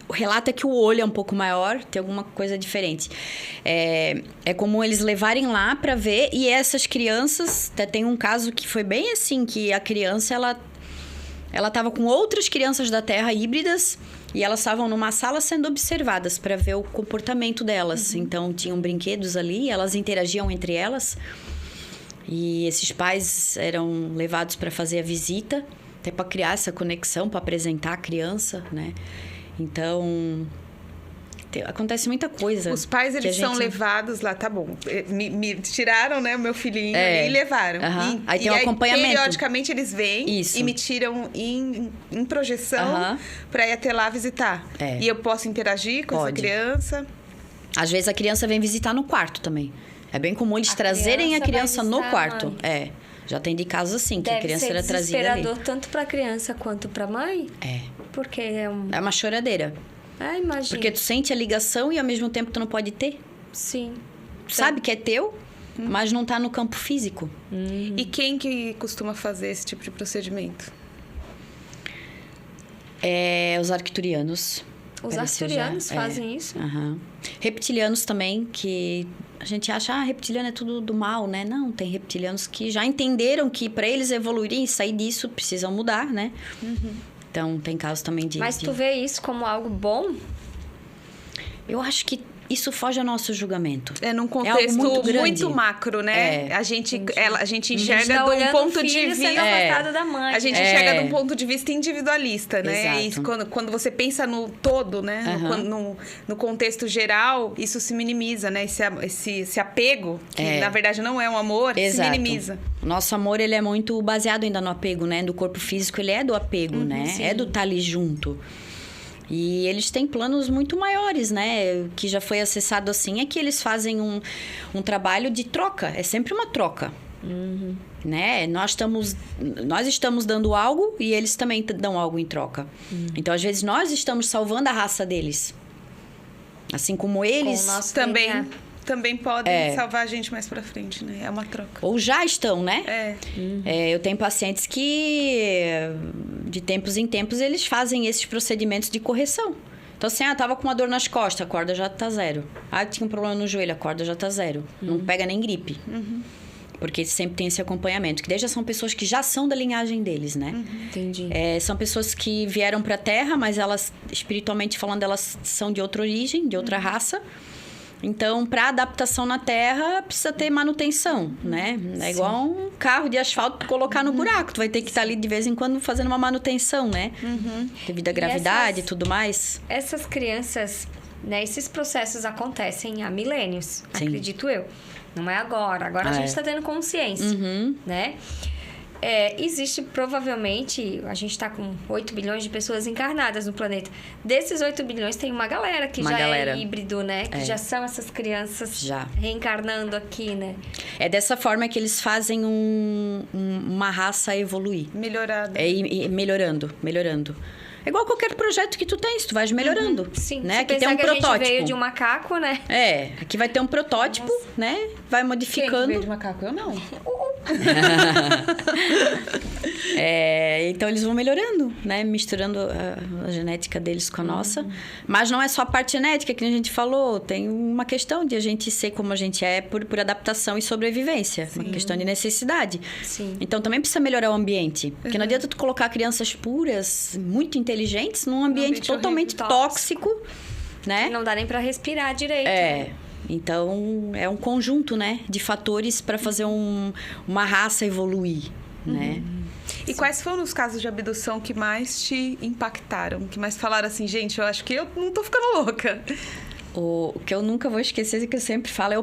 o relato é que o olho é um pouco maior, tem alguma coisa diferente. É comum eles levarem lá para ver, e essas crianças... Até tem um caso que foi bem assim, que a criança, ela estava com outras crianças da Terra híbridas, e elas estavam numa sala sendo observadas para ver o comportamento delas. Então, tinham brinquedos ali, elas interagiam entre elas. E esses pais eram levados para fazer a visita, até para criar essa conexão, para apresentar a criança, né? Então, acontece muita coisa. Os pais, eles são levados lá, tá bom. Me tiraram, né, o meu filhinho e levaram. Aí tem um acompanhamento. Periodicamente, eles vêm e me tiram em projeção para ir até lá visitar. E eu posso interagir com essa criança? Às vezes, a criança vem visitar no quarto também. É bem comum eles trazerem a criança no quarto. Já tem de casos assim, que a criança era trazida ali. Deve ser desesperador tanto para a criança quanto para a mãe? Porque é uma choradeira. Imagina. Porque tu sente a ligação e ao mesmo tempo tu não pode ter. Sim. Tu sabe que é teu, mas não tá no campo físico. E quem que costuma fazer esse tipo de procedimento? Os arcturianos. Os arcturianos fazem isso? Reptilianos também, que a gente acha, reptiliano é tudo do mal, né? Não, tem reptilianos que já entenderam que para eles evoluírem e sair disso, precisam mudar, né? Então, tem casos também de... Mas tu vê isso como algo bom? Eu acho que isso foge ao nosso julgamento. Num contexto muito macro, né? A gente enxerga de um ponto de vista... da mãe. A gente enxerga de um ponto de vista individualista, né? Exato. E quando você pensa no todo, né? No contexto geral, isso se minimiza, né? Esse apego, que na verdade não é um amor, se minimiza. O nosso amor, ele é muito baseado ainda no apego, né? Do corpo físico, ele é do apego, né? Sim. É do estar ali junto. E eles têm planos muito maiores, né? O que já foi acessado assim é que eles fazem um trabalho de troca. É sempre uma troca. Né? Nós estamos dando algo e eles também dão algo em troca. Então, às vezes, nós estamos salvando a raça deles. Assim como eles também também podem salvar a gente mais pra frente, né? É uma troca. Ou já estão, né? É. Eu tenho pacientes que, de tempos em tempos, eles fazem esses procedimentos de correção. Então, assim, tava com uma dor nas costas, a corda já tá 0. Tinha um problema no joelho, a corda já tá 0. Não pega nem gripe. Porque sempre tem esse acompanhamento. Que desde são pessoas que já são da linhagem deles, né? Entendi. São pessoas que vieram pra Terra, mas elas, espiritualmente falando, elas são de outra origem, de outra raça. Então, para adaptação na Terra, precisa ter manutenção, né? É igual um carro de asfalto colocar no buraco. Tu vai ter que estar ali de vez em quando fazendo uma manutenção, né? Devido à gravidade e tudo mais. Essas crianças, né? Esses processos acontecem há milênios, acredito eu. Não é agora. Agora a gente está tendo consciência, né? Existe provavelmente, a gente está com 8 bilhões de pessoas encarnadas no planeta. Desses 8 bilhões tem uma galera que é híbrido, né? Que já são essas crianças reencarnando aqui, né? É dessa forma que eles fazem uma raça evoluir. Melhorada. Melhorando. É igual qualquer projeto que tu tens, tu vais melhorando. Sim, né? Se aqui tem um que protótipo. A gente veio de um macaco, né? Aqui vai ter um protótipo, né? Vai modificando. Quem veio de macaco? Eu não. Então eles vão melhorando, né? Misturando a genética deles com a nossa. Mas não é só a parte genética que a gente falou. Tem uma questão de a gente ser como a gente é por adaptação e sobrevivência. Uma questão de necessidade. Sim. Então também precisa melhorar o ambiente. Porque não adianta tu colocar crianças puras, muito inteligentes, num ambiente totalmente tóxico, né? Não dá nem pra respirar direito. Né? Então, é um conjunto, né, de fatores para fazer uma raça evoluir, né? E quais foram os casos de abdução que mais te impactaram? Que mais falaram assim, gente, eu acho que eu não tô ficando louca. O que eu nunca vou esquecer, que eu sempre falo,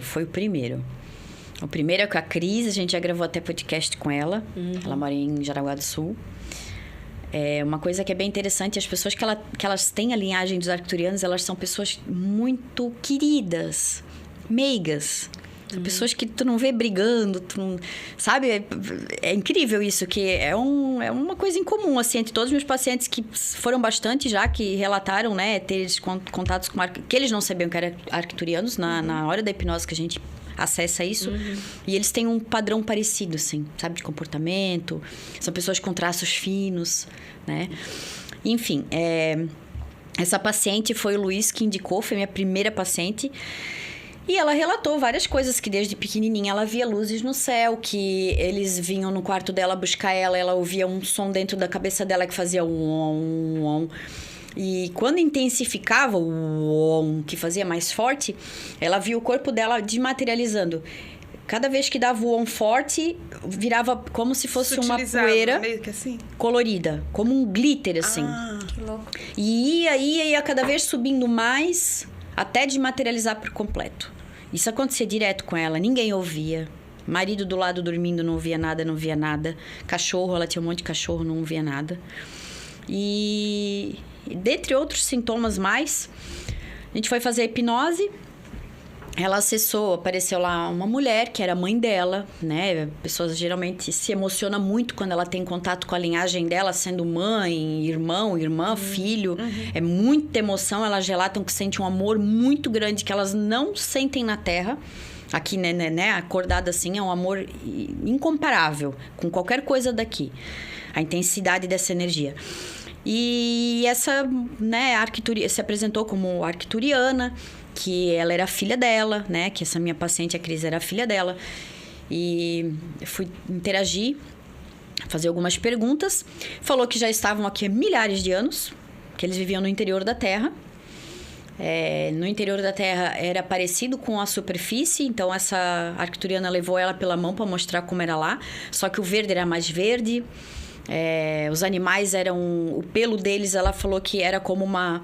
foi o primeiro. O primeiro é com a Cris, a gente já gravou até podcast com ela. Ela mora em Jaraguá do Sul. Uma coisa que é bem interessante, as pessoas que elas têm a linhagem dos arcturianos, elas são pessoas muito queridas, meigas. São pessoas que tu não vê brigando, sabe? É incrível isso, que é uma coisa incomum, assim, entre todos os meus pacientes que foram bastante já, que relataram, né, ter contatos com que eles não sabiam que eram arcturianos na hora da hipnose que a gente acessa isso. E eles têm um padrão parecido, assim, sabe? De comportamento. São pessoas com traços finos, né? Enfim, essa paciente foi o Luiz que indicou, foi minha primeira paciente. E ela relatou várias coisas, que desde pequenininha ela via luzes no céu, que eles vinham no quarto dela buscar ela ouvia um som dentro da cabeça dela que fazia um. E quando intensificava o que fazia mais forte, ela via o corpo dela desmaterializando. Cada vez que dava o forte, virava como se fosse uma poeira meio que assim, colorida, como um glitter, assim. Que louco. E ia cada vez subindo mais, até desmaterializar por completo. Isso acontecia direto com ela, ninguém ouvia. Marido do lado dormindo, não via nada. Cachorro, ela tinha um monte de cachorro, não via nada. E dentre outros sintomas mais, a gente foi fazer a hipnose. Ela acessou, apareceu lá uma mulher que era a mãe dela, né? Pessoas geralmente se emocionam muito quando ela tem contato com a linhagem dela, sendo mãe, irmão, irmã, filho. É muita emoção, elas relatam que sentem um amor muito grande que elas não sentem na Terra. Aqui, né? Acordada assim, é um amor incomparável com qualquer coisa daqui. A intensidade dessa energia. E essa, né, se apresentou como arcturiana, que ela era filha dela, né? Que essa minha paciente, a Cris, era a filha dela. E eu fui interagir, fazer algumas perguntas. Falou que já estavam aqui há milhares de anos, que eles viviam no interior da Terra. No interior da Terra era parecido com a superfície, então essa arcturiana levou ela pela mão para mostrar como era lá. Só que o verde era mais verde. Os animais eram... O pelo deles, ela falou que era como uma...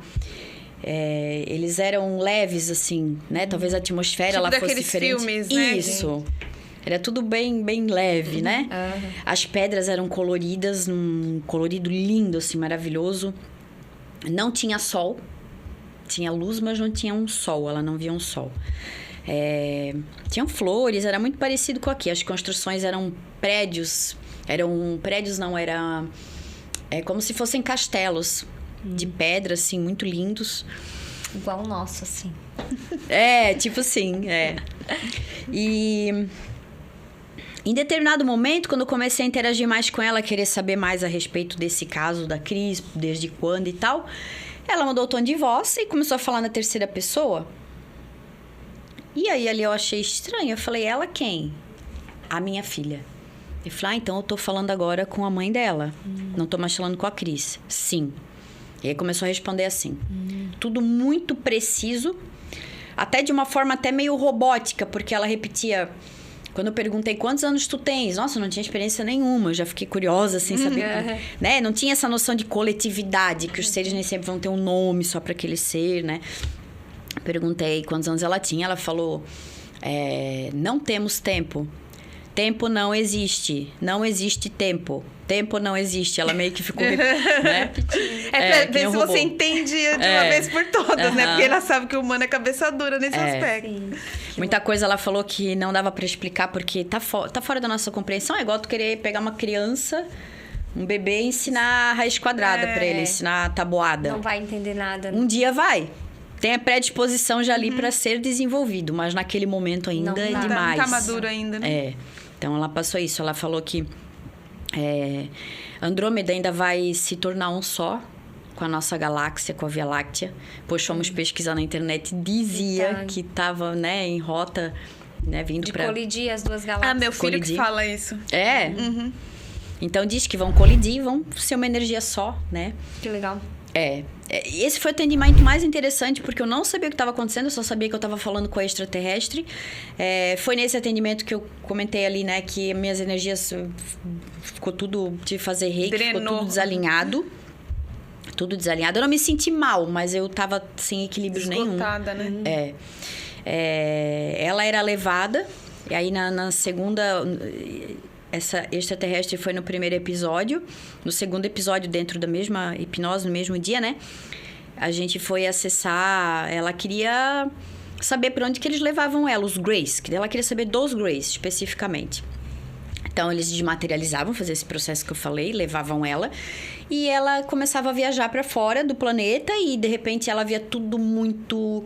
eles eram leves, assim, né? Talvez a atmosfera tipo ela fosse diferente. Filmes, né, isso. gente? Era tudo bem, bem leve, né? As pedras eram coloridas, num colorido lindo, assim, maravilhoso. Não tinha sol. Tinha luz, mas não tinha um sol. Ela não via um sol. Tinham flores, era muito parecido com aqui. As construções eram prédios. Como se fossem castelos de pedra, assim, muito lindos. Igual o nosso, assim. Tipo assim, E em determinado momento, quando eu comecei a interagir mais com ela, querer saber mais a respeito desse caso da Cris, desde quando e tal, ela mudou o tom de voz e começou a falar na terceira pessoa. E aí ali eu achei estranho. Eu falei, ela quem? A minha filha. Eu falei, então eu tô falando agora com a mãe dela. Não tô mais falando com a Cris. Sim. E aí começou a responder assim. Tudo muito preciso, até de uma forma até meio robótica, porque ela repetia... Quando eu perguntei quantos anos tu tens, nossa, eu não tinha experiência nenhuma, eu já fiquei curiosa, sem saber, né? Não tinha essa noção de coletividade, que os seres nem sempre vão ter um nome só para aquele ser, né? Perguntei quantos anos ela tinha, ela falou, não temos tempo. Tempo não existe. Não existe tempo. Tempo não existe. Ela meio que ficou... né? Pra ver se você entende de uma vez por todas, né? Porque ela sabe que o humano é cabeça dura nesse aspecto. Sim. Muita coisa ela falou que não dava pra explicar porque tá fora da nossa compreensão. É igual tu querer pegar uma criança, um bebê, e ensinar a raiz quadrada pra ele, ensinar a tabuada. Não vai entender nada. Um dia vai. Tem a predisposição já ali pra ser desenvolvido, mas naquele momento ainda é demais. Não tá maduro ainda, né? Então ela passou isso. Ela falou que Andrômeda ainda vai se tornar um só com a nossa galáxia, com a Via Láctea. Pois fomos pesquisar na internet, dizia que estava, né, em rota, né, vindo para colidir as duas galáxias. Meu filho que fala isso. Então diz que vão colidir, vão ser uma energia só, né? Que legal. Esse foi o atendimento mais interessante, porque eu não sabia o que estava acontecendo, eu só sabia que eu estava falando com a extraterrestre. Foi nesse atendimento que eu comentei ali, né, que minhas energias ficou tudo de fazer reiki, ficou tudo desalinhado. Tudo desalinhado. Eu não me senti mal, mas eu tava sem equilíbrio nenhum. Esgotada, né? Ela era levada, e aí na segunda... Essa extraterrestre foi no primeiro episódio. No segundo episódio, dentro da mesma hipnose, no mesmo dia, né? A gente foi acessar... Ela queria saber por onde que eles levavam ela, os Greys. Ela queria saber dos Greys, especificamente. Então, eles desmaterializavam, fazer esse processo que eu falei, levavam ela. E ela começava a viajar para fora do planeta e, de repente, ela via tudo muito...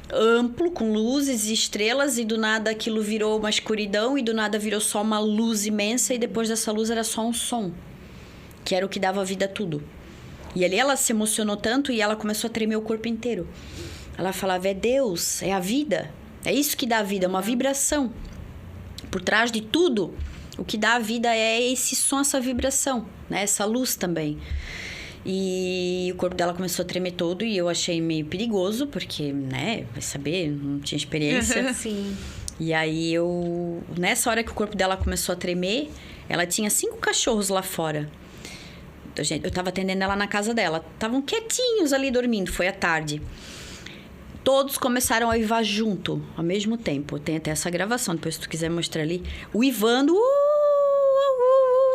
amplo, com luzes e estrelas, e do nada aquilo virou uma escuridão, e do nada virou só uma luz imensa, e depois dessa luz era só um som, que era o que dava vida a tudo. E ali ela se emocionou tanto e ela começou a tremer o corpo inteiro. Ela falava, é Deus, é a vida, é isso que dá a vida, é uma vibração. Por trás de tudo, o que dá a vida é esse som, essa vibração, né? Essa luz também. E o corpo dela começou a tremer todo e eu achei meio perigoso, porque, né, vai saber, não tinha experiência. Sim. E aí nessa hora que o corpo dela começou a tremer, ela tinha 5 cachorros lá fora. Eu tava atendendo ela na casa dela. Estavam quietinhos ali dormindo, foi à tarde. Todos começaram a uivar junto, ao mesmo tempo. Tem até essa gravação, depois se tu quiser mostrar ali. Uivando,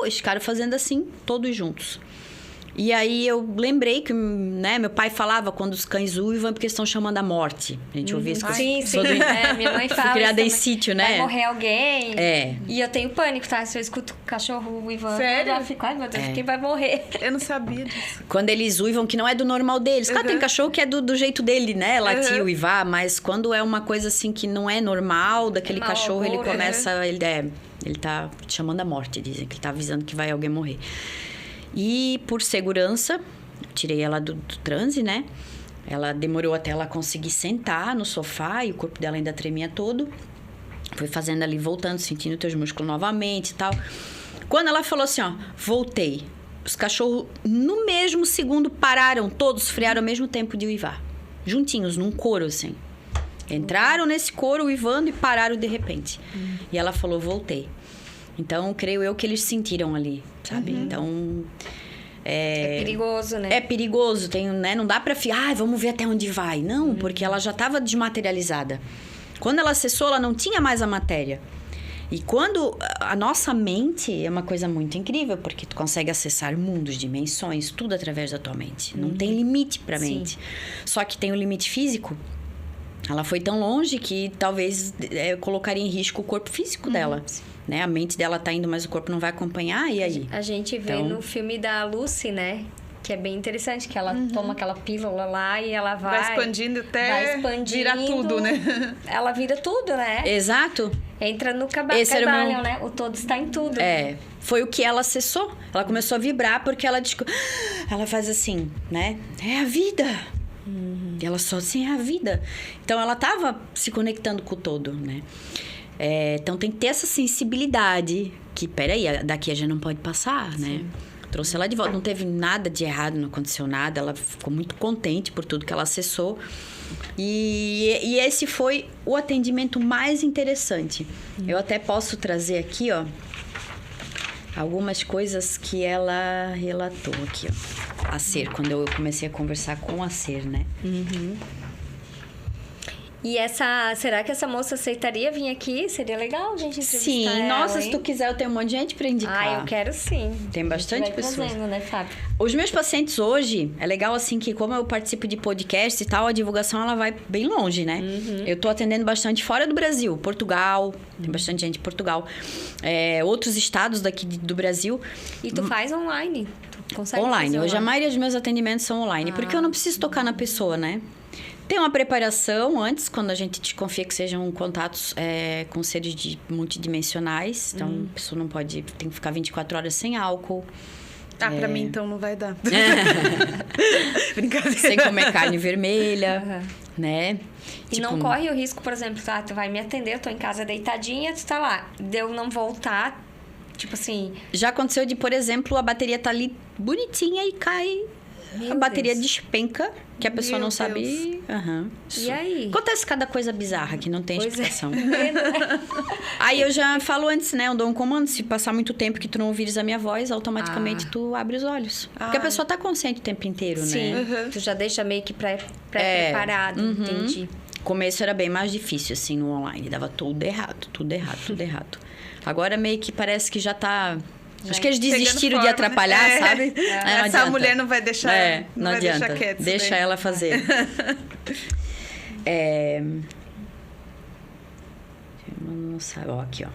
eles ficaram fazendo assim, todos juntos. E aí eu lembrei que, né, meu pai falava quando os cães uivam porque estão chamando a morte. A gente ouvia isso. Sim. Minha mãe fala. Fui criada em sítio, né? Vai morrer alguém. É. E eu tenho pânico, tá? Se eu escuto o cachorro uivando, sério? eu já fico, ai meu Deus, quem vai morrer? Eu não sabia disso. Quando eles uivam, que não é do normal deles. Claro, tem cachorro que é do jeito dele, né? Latir, uivar. Mas quando é uma coisa assim que não é normal, daquele cachorro, ele começa... Ele tá chamando a morte, dizem. Que ele tá avisando que vai alguém morrer. E por segurança, tirei ela do transe, né? Ela demorou até ela conseguir sentar no sofá e o corpo dela ainda tremia todo. Foi fazendo ali, voltando, sentindo teus músculos novamente e tal. Quando ela falou assim, ó, voltei. Os cachorros, no mesmo segundo, pararam, todos frearam ao mesmo tempo de uivar. Juntinhos, num coro, assim. Entraram nesse coro uivando e pararam de repente. E ela falou, voltei. Então, creio eu que eles sentiram ali, sabe? Então... É perigoso, né? É perigoso, né? Não dá pra ficar, vamos ver até onde vai. Não, porque ela já estava desmaterializada. Quando ela acessou, ela não tinha mais a matéria. E quando a nossa mente é uma coisa muito incrível, porque tu consegue acessar mundos, dimensões, tudo através da tua mente. Não tem limite pra mente. Só que tem o limite físico. Ela foi tão longe que talvez colocaria em risco o corpo físico dela. Né? A mente dela tá indo, mas o corpo não vai acompanhar, e aí? A gente vê no filme da Lucy, né? Que é bem interessante, que ela toma aquela pílula lá e ela vai expandindo até virar tudo, né? Ela vira tudo, né? Exato. Entra no Caibalion, né? O todo está em tudo. Foi o que ela acessou. Ela começou a vibrar porque ela faz assim, né? É a vida. E ela só assim, é a vida. Então, ela tava se conectando com o todo, né? Então, tem que ter essa sensibilidade. Que, peraí, daqui a gente não pode passar, né? Sim. Trouxe ela de volta. Não teve nada de errado, não aconteceu nada. Ela ficou muito contente por tudo que ela acessou. E esse foi o atendimento mais interessante. Eu até posso trazer aqui, ó, algumas coisas que ela relatou aqui, ó. A Ser, quando eu comecei a conversar com a Ser, né? E será que essa moça aceitaria vir aqui? Seria legal a gente entrevistar Sim, nossa, ela, se tu quiser, eu tenho um monte de gente pra indicar. Eu quero sim. Tem bastante pessoas. Trazendo, né, Fábio? Os meus pacientes hoje, é legal assim que como eu participo de podcast e tal, a divulgação ela vai bem longe, né? Eu tô atendendo bastante fora do Brasil, Portugal, tem bastante gente de Portugal, outros estados daqui do Brasil. E tu faz online? Tu consegue online. fazer Hoje a maioria dos meus atendimentos são online, porque eu não preciso tocar na pessoa, né? Tem uma preparação antes, quando a gente desconfia que sejam contatos com seres multidimensionais. Então, a pessoa não pode... Tem que ficar 24 horas sem álcool. Pra mim, então, não vai dar. Brincadeira. Sem comer carne vermelha, né? E não corre o risco, por exemplo, tu vai me atender, eu tô em casa deitadinha, tu tá lá. De eu não voltar, tipo assim... Já aconteceu de, por exemplo, a bateria tá ali bonitinha e cai... A bateria despenca, que a pessoa não sabe. E aí? Acontece cada coisa bizarra que não tem explicação. Aí eu já falo antes, né? Eu dou um comando. Se passar muito tempo que tu não ouvires a minha voz, automaticamente tu abre os olhos. Porque a pessoa tá consciente o tempo inteiro, né? Sim. Tu já deixa meio que pré-preparado, entendi. Começo era bem mais difícil, assim, no online. Dava tudo errado. Agora meio que parece que já tá... Acho que eles desistiram de atrapalhar, sabe? Essa mulher não vai deixar. Não adianta. Vai deixar quieto. Deixa ela fazer. Não sabe. Ó, aqui, ó.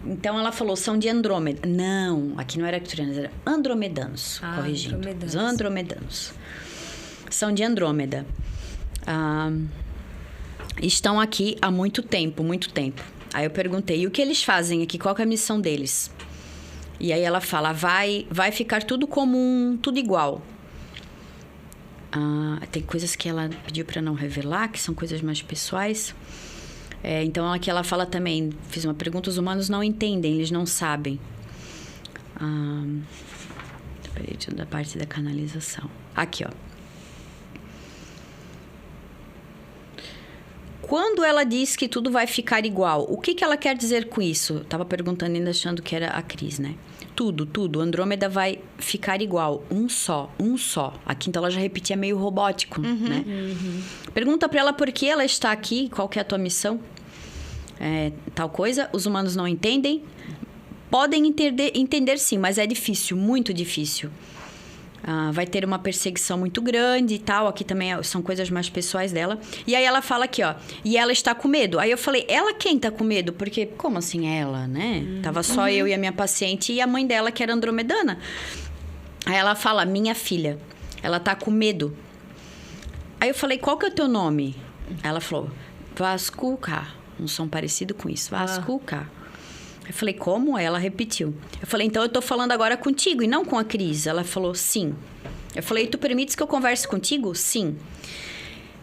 Então ela falou, são de Andrômeda. Não, aqui não era arcturianos, era andromedanos. Corrigindo. Os andromedanos. São de Andrômeda. Estão aqui há muito tempo. Aí eu perguntei, e o que eles fazem aqui? Qual que é a missão deles? E aí ela fala, vai ficar tudo comum, tudo igual. Tem coisas que ela pediu para não revelar, que são coisas mais pessoais. Então aqui ela fala também, fiz uma pergunta, os humanos não entendem, eles não sabem. Peraí, deixa eu dar parte da canalização. Aqui, ó. Quando ela diz que tudo vai ficar igual, o que ela quer dizer com isso? Eu tava perguntando ainda achando que era a Cris, né? Tudo. Andrômeda vai ficar igual. Um só. Aqui, então, ela já repetia meio robótico, né? Pergunta pra ela por que ela está aqui, qual que é a tua missão. Tal coisa. Os humanos não entendem. Podem entender sim, mas é difícil, muito difícil. Vai ter uma perseguição muito grande e tal. Aqui também são coisas mais pessoais dela. E aí ela fala aqui, ó. E ela está com medo. Aí eu falei, ela quem tá com medo? Porque, como assim ela, né? Tava só eu e a minha paciente e a mãe dela, que era andromedana. Aí ela fala, minha filha, ela tá com medo. Aí eu falei, qual que é o teu nome? Ela falou, Vascuca. Um som parecido com isso. Vascuca. Eu falei, como? Ela repetiu. Eu falei, então eu tô falando agora contigo e não com a Cris. Ela falou, sim. Eu falei, tu permites que eu converse contigo? Sim.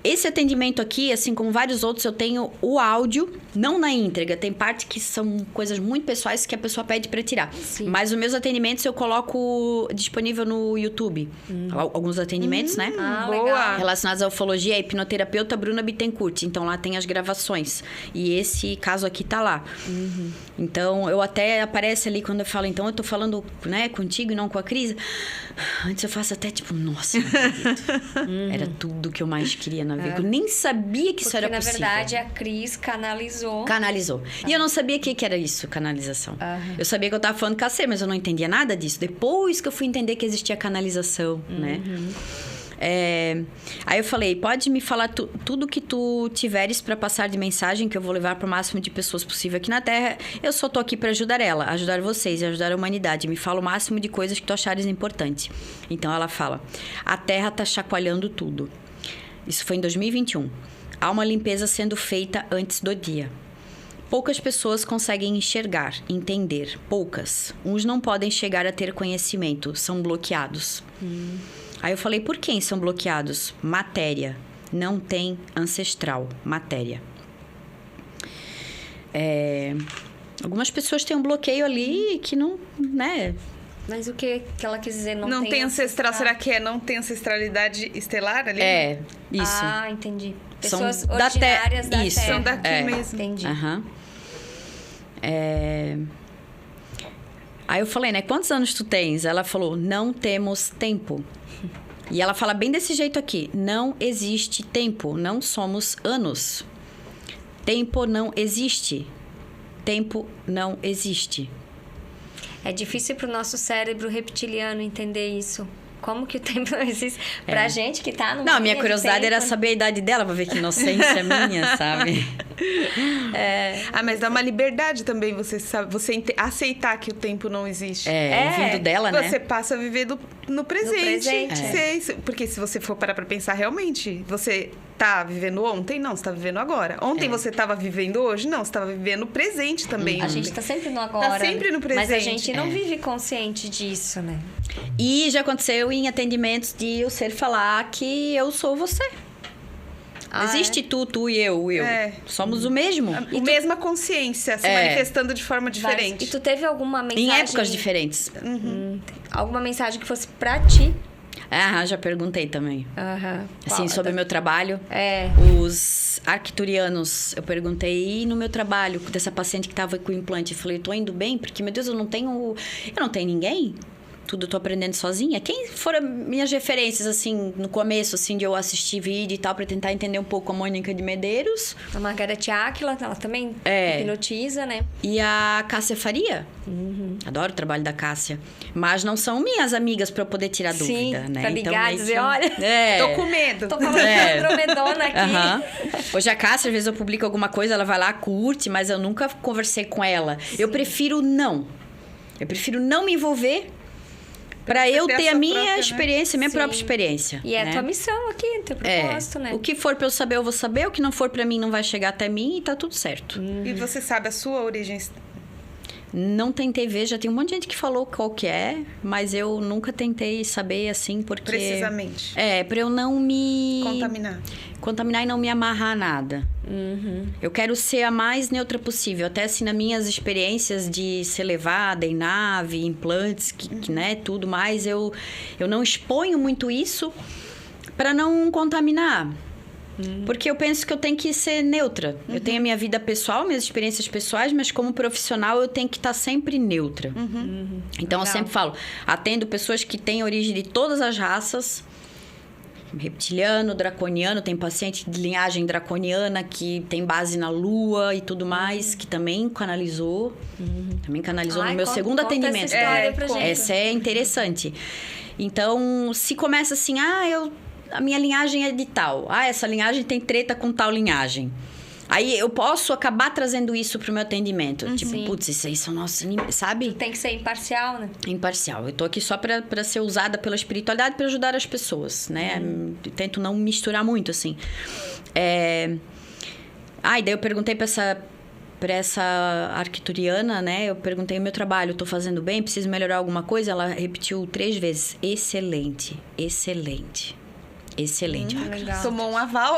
Esse atendimento aqui, assim como vários outros, eu tenho o áudio, não na íntegra. Tem parte que são coisas muito pessoais que a pessoa pede para tirar. Sim. Mas os meus atendimentos eu coloco disponível no YouTube. Alguns atendimentos, né? Boa! Relacionados à ufologia, a hipnoterapeuta Bruna Bittencourt. Então, lá tem as gravações. E esse caso aqui tá lá. Então, eu até aparece ali quando eu falo, então eu tô falando, né, contigo e não com a Cris. Antes eu faço até tipo, nossa, não acredito. Era tudo que eu mais queria na vida. Eu nem sabia que isso era possível. Porque, na verdade, a Cris canalizou. E eu não sabia o que era isso, canalização. Eu sabia que eu tava falando com a Cê, mas eu não entendia nada disso. Depois que eu fui entender que existia canalização, né? Aí eu falei, pode me falar tudo que tu tiveres para passar de mensagem, que eu vou levar para o máximo de pessoas possível aqui na Terra. Eu só tô aqui para ajudar ela, ajudar vocês e ajudar a humanidade. Me fala o máximo de coisas que tu achares importante. Então ela fala, a Terra tá chacoalhando tudo. Isso foi em 2021. Há uma limpeza sendo feita antes do dia. Poucas pessoas conseguem enxergar, entender. Poucas. Uns não podem chegar a ter conhecimento, são bloqueados. Aí eu falei, por quem são bloqueados? Matéria. Não tem ancestral. Matéria. Algumas pessoas têm um bloqueio ali que não, né? Mas o que ela quis dizer? Não tem ancestral. Será que não tem ancestralidade estelar ali? Isso. Ah, entendi. Pessoas São originárias da isso. Terra. São daqui mesmo. Entendi. Aí eu falei, né? Quantos anos tu tens? Ela falou, não temos tempo. E ela fala bem desse jeito aqui. Não existe tempo. Não somos anos. Tempo não existe. Tempo não existe. É difícil pro nosso cérebro reptiliano entender isso. Como que o tempo não existe? Pra gente que tá no Não, a minha curiosidade era saber a idade dela, pra ver que inocência minha, sabe? Mas dá uma liberdade também, você aceitar que o tempo não existe. Vindo dela, né? Você passa a viver no presente. presente. Porque se você for parar pra pensar, realmente, você tá vivendo ontem? Não, você tá vivendo agora. Ontem você tava vivendo hoje? Não, você tava vivendo o presente também. A gente tá sempre no agora. Tá sempre no presente. Mas a gente não vive consciente disso, né? E já aconteceu em atendimentos de o ser falar que eu sou você. Existe tu e eu. Somos o mesmo. A mesma consciência se manifestando de forma diferente. E tu teve alguma mensagem... Em épocas diferentes. Alguma mensagem que fosse pra ti? Já perguntei também. Assim, sobre o meu trabalho. Os arcturianos, eu perguntei, e no meu trabalho, dessa paciente que tava com o implante, eu falei, tô indo bem? Porque, meu Deus, eu não tenho ninguém. Tudo eu tô aprendendo sozinha. Quem foram minhas referências, assim, no começo, assim, de eu assistir vídeo e tal, pra tentar entender um pouco a Mônica de Medeiros. A Margareth Áquila, ela também hipnotiza, né? E a Cássia Faria. Adoro o trabalho da Cássia. Mas não são minhas amigas pra eu poder tirar dúvida, né? Pra ligar e dizer, olha, tô com medo. Tô falando Andromedona aqui. Hoje a Cássia, às vezes eu publico alguma coisa, ela vai lá, curte, mas eu nunca conversei com ela. Eu prefiro não me envolver pra eu ter a minha própria, experiência, minha própria experiência. E é a tua missão aqui, teu propósito, né? O que for pra eu saber, eu vou saber. O que não for pra mim, não vai chegar até mim e tá tudo certo. E você sabe a sua origem? Não tentei ver, já tem um monte de gente que falou qual que é, mas eu nunca tentei saber, assim, porque... Precisamente. Pra eu não me... Contaminar e não me amarrar a nada. Eu quero ser a mais neutra possível. Até assim, nas minhas experiências de ser levada em nave, implantes, que né, tudo mais, eu não exponho muito isso para não contaminar. Porque eu penso que eu tenho que ser neutra. Eu tenho a minha vida pessoal, minhas experiências pessoais, mas como profissional eu tenho que estar sempre neutra. Então, eu sempre falo, atendo pessoas que têm origem de todas as raças, reptiliano, draconiano, tem paciente de linhagem draconiana que tem base na lua e tudo mais, que também canalizou. Também canalizou no meu segundo atendimento. Essa história pra gente. Essa é interessante. Então, se começa assim, a minha linhagem é de tal. Essa linhagem tem treta com tal linhagem. Aí eu posso acabar trazendo isso pro meu atendimento. Tipo, putz, isso aí são nossos inimigos, sabe? Tem que ser imparcial, né? Imparcial. Eu tô aqui só pra ser usada pela espiritualidade pra ajudar as pessoas, né? Tento não misturar muito, assim. E daí eu perguntei pra essa arcturiana, né? Eu perguntei o meu trabalho, tô fazendo bem? Preciso melhorar alguma coisa? Ela repetiu 3 vezes. Excelente. Excelente. Excelente. Legal. Tomou um aval.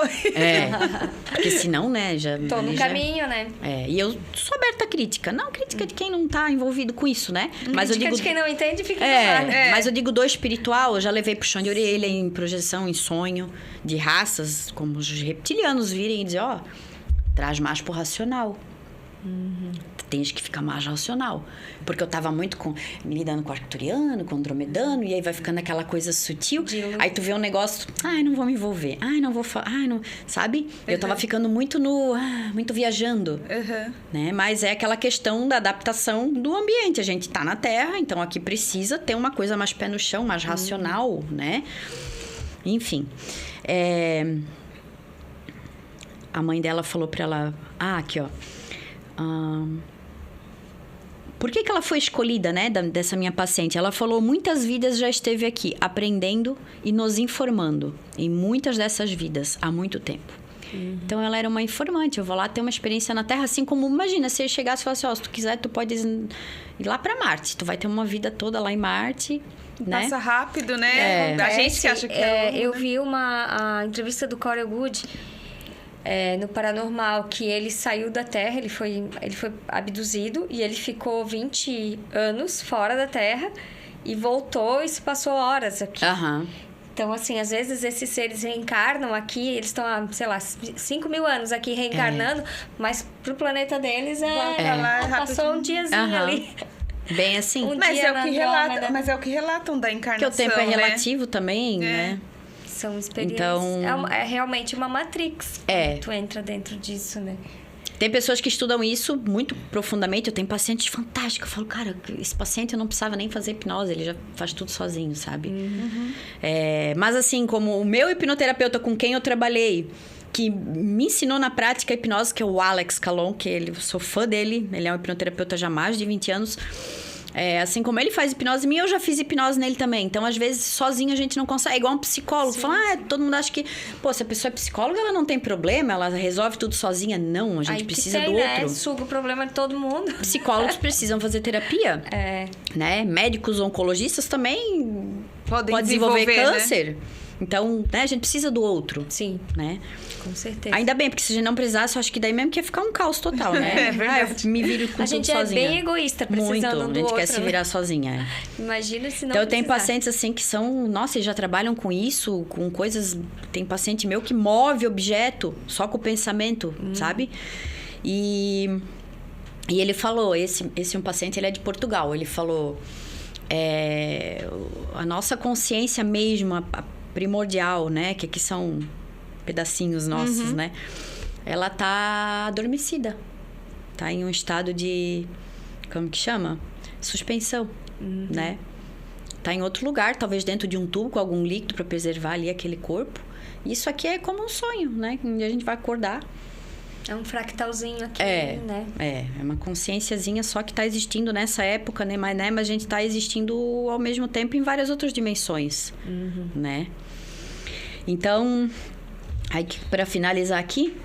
Porque senão, né, já... Tô no caminho, né? E eu sou aberta à crítica. Não crítica de quem não tá envolvido com isso, né? Mas crítica eu digo de quem não entende, fica claro. Mas eu digo do espiritual, eu já levei puxão de orelha em projeção, em sonho, de raças, como os reptilianos virem e dizer, traz mais pro racional. Tens que ficar mais racional. Porque eu tava muito lidando com arcturiano, com andromedano, e aí vai ficando aquela coisa sutil. Aí tu vê um negócio, não vou me envolver. Não vou falar, não... Sabe? Eu tava ficando muito muito viajando. Né? Mas é aquela questão da adaptação do ambiente. A gente tá na Terra, então aqui precisa ter uma coisa mais pé no chão, mais racional, né? Enfim. A mãe dela falou pra ela... aqui, ó. Por que ela foi escolhida, né, dessa minha paciente? Ela falou, muitas vidas já esteve aqui, aprendendo e nos informando. Em muitas dessas vidas, há muito tempo. Então, ela era uma informante. Eu vou lá ter uma experiência na Terra, assim como... Imagina, se eu chegasse e falasse, se tu quiser, tu pode ir lá pra Marte. Tu vai ter uma vida toda lá em Marte, né? Passa rápido, né? A gente que acha que é longo, eu né? vi a entrevista do Corey Wood... no Paranormal, que ele saiu da Terra, ele foi abduzido e ele ficou 20 anos fora da Terra e voltou e se passou horas aqui. Então, assim, às vezes esses seres reencarnam aqui, eles estão há, sei lá, 5 mil anos aqui reencarnando, mas pro planeta deles passou um diazinho ali. Bem assim. Mas é o que relatam da encarnação, porque o tempo é relativo também, né? São experiências. Então... É realmente uma matrix. Quando tu entra dentro disso, né? Tem pessoas que estudam isso muito profundamente. Eu tenho pacientes fantásticos. Eu falo, cara, esse paciente eu não precisava nem fazer hipnose. Ele já faz tudo sozinho, sabe? Mas assim, como o meu hipnoterapeuta com quem eu trabalhei, que me ensinou na prática a hipnose, que é o Alex Calon, que eu sou fã dele. Ele é um hipnoterapeuta já há mais de 20 anos. Assim como ele faz hipnose em mim, eu já fiz hipnose nele também. Então, às vezes, sozinho a gente não consegue. É igual um psicólogo. Fala, todo mundo acha que... Pô, se a pessoa é psicóloga, ela não tem problema. Ela resolve tudo sozinha. Não, a gente precisa do outro. Né? Suga o problema de todo mundo. Psicólogos precisam fazer terapia. Né? Médicos oncologistas também podem desenvolver câncer. Né? Então, né, a gente precisa do outro. Sim. Né? Com certeza. Ainda bem, porque se a gente não precisasse, eu acho que daí mesmo que ia ficar um caos total, né? É verdade. Eu me viro com tudo sozinha. A gente é bem egoísta, precisando muito. do outro. A gente quer se virar sozinha. Imagina se não Então, eu tenho pacientes assim que são... Nossa, eles já trabalham com isso, com coisas... Tem paciente meu que move objeto só com o pensamento, sabe? E ele falou... Esse um paciente, ele é de Portugal. Ele falou... a nossa consciência mesmo... a primordial, né? Que aqui são pedacinhos nossos, né? Ela tá adormecida. Tá em um estado de... Como que chama? Suspensão, né? Tá em outro lugar, talvez dentro de um tubo com algum líquido para preservar ali aquele corpo. Isso aqui é como um sonho, né? Um dia a gente vai acordar. É um fractalzinho aqui, né? É uma consciênciazinha só que tá existindo nessa época, né? Mas a gente tá existindo ao mesmo tempo em várias outras dimensões, né? Então, aí para finalizar aqui,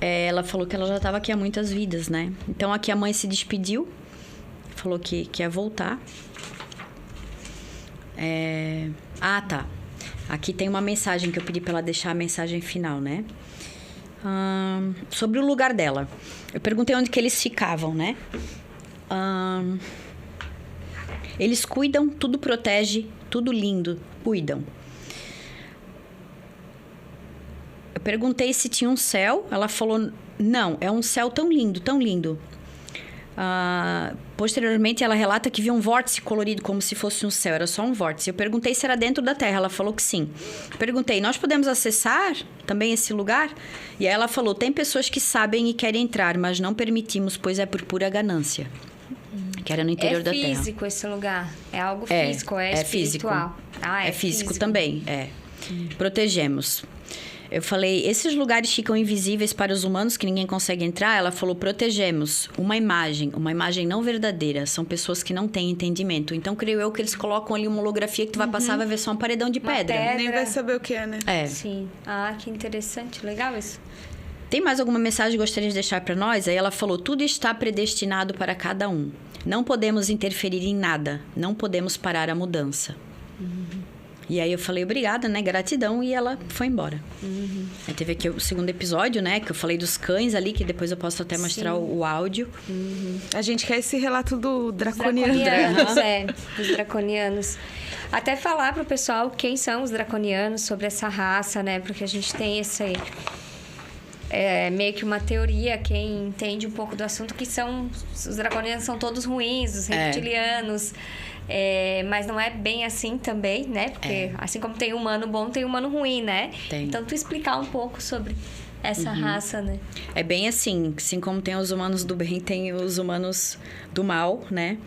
ela falou que ela já estava aqui há muitas vidas, né? Então, aqui a mãe se despediu, falou que ia voltar. Tá. Aqui tem uma mensagem que eu pedi para ela deixar a mensagem final, né? Sobre o lugar dela. Eu perguntei onde que eles ficavam, né? Eles cuidam, tudo protege, tudo lindo, cuidam. Eu perguntei se tinha um céu. Ela falou, não, é um céu tão lindo, tão lindo. Posteriormente, ela relata que viu um vórtice colorido como se fosse um céu. Era só um vórtice. Eu perguntei se era dentro da Terra. Ela falou que sim. Perguntei, nós podemos acessar também esse lugar? E aí ela falou, tem pessoas que sabem e querem entrar, mas não permitimos, pois é por pura ganância. Que era no interior da Terra. É físico esse lugar? É algo físico? É espiritual? Físico. É físico também, Protegemos. Eu falei, esses lugares ficam invisíveis para os humanos que ninguém consegue entrar? Ela falou, protegemos uma imagem não verdadeira. São pessoas que não têm entendimento. Então, creio eu que eles colocam ali uma holografia que tu vai passar, vai ver só um paredão de pedra. Nem vai saber o que é, né? Sim. Que interessante. Legal isso. Tem mais alguma mensagem que gostaria de deixar para nós? Aí ela falou, tudo está predestinado para cada um. Não podemos interferir em nada. Não podemos parar a mudança. E aí eu falei, obrigada, né? Gratidão. E ela foi embora. Aí teve aqui o segundo episódio, né? Que eu falei dos cães ali, que depois eu posso até mostrar o áudio. A gente quer esse relato do draconiano. Dos draconianos. Até falar pro pessoal quem são os draconianos, sobre essa raça, né? Porque a gente tem esse... meio que uma teoria, quem entende um pouco do assunto, que os draconianos são todos ruins, os reptilianos... mas não é bem assim também, né? Porque assim como tem humano bom, tem humano ruim, né? Tem. Então, tu explicar um pouco sobre essa raça, né? É bem assim como tem os humanos do bem, tem os humanos do mal, né?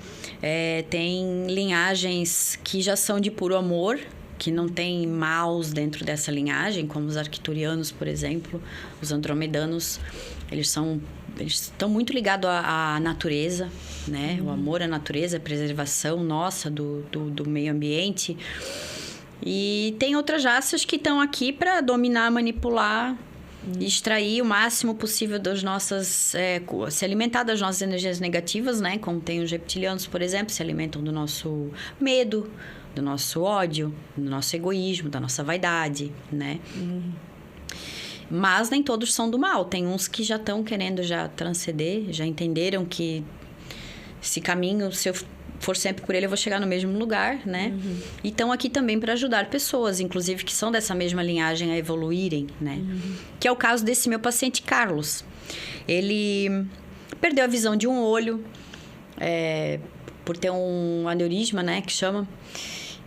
Tem linhagens que já são de puro amor, que não tem maus dentro dessa linhagem, como os arcturianos, por exemplo, os andromedanos, eles estão muito ligados à natureza, né? O amor à natureza, a preservação nossa do meio ambiente. E tem outras raças que estão aqui para dominar, manipular, extrair o máximo possível das nossas... se alimentar das nossas energias negativas, né? Como tem os reptilianos, por exemplo, se alimentam do nosso medo, do nosso ódio, do nosso egoísmo, da nossa vaidade, né? Mas nem todos são do mal. Tem uns que já estão querendo já transcender, já entenderam que esse caminho, se eu for sempre por ele, eu vou chegar no mesmo lugar, né? E estão aqui também para ajudar pessoas, inclusive que são dessa mesma linhagem, a evoluírem, né? Que é o caso desse meu paciente Carlos. Ele perdeu a visão de um olho, por ter um aneurisma, né? Que chama.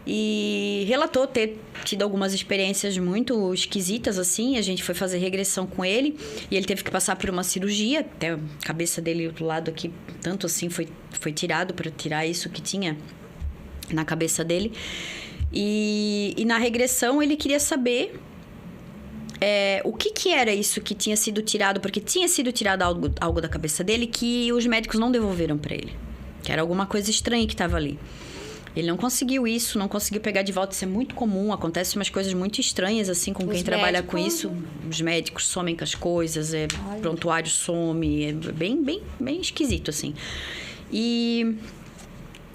E relatou ter tido algumas experiências muito esquisitas, assim. A gente foi fazer regressão com ele e ele teve que passar por uma cirurgia. Até a cabeça dele do lado aqui, tanto assim, foi tirado para tirar isso que tinha na cabeça dele. E na regressão ele queria saber o que era isso que tinha sido tirado, porque tinha sido tirado algo da cabeça dele que os médicos não devolveram para ele. Que era alguma coisa estranha que estava ali. Ele não conseguiu isso, não conseguiu pegar de volta. Isso é muito comum, acontece umas coisas muito estranhas, assim, com quem trabalha com isso. Os médicos somem com as coisas, prontuário some, é bem esquisito, assim. E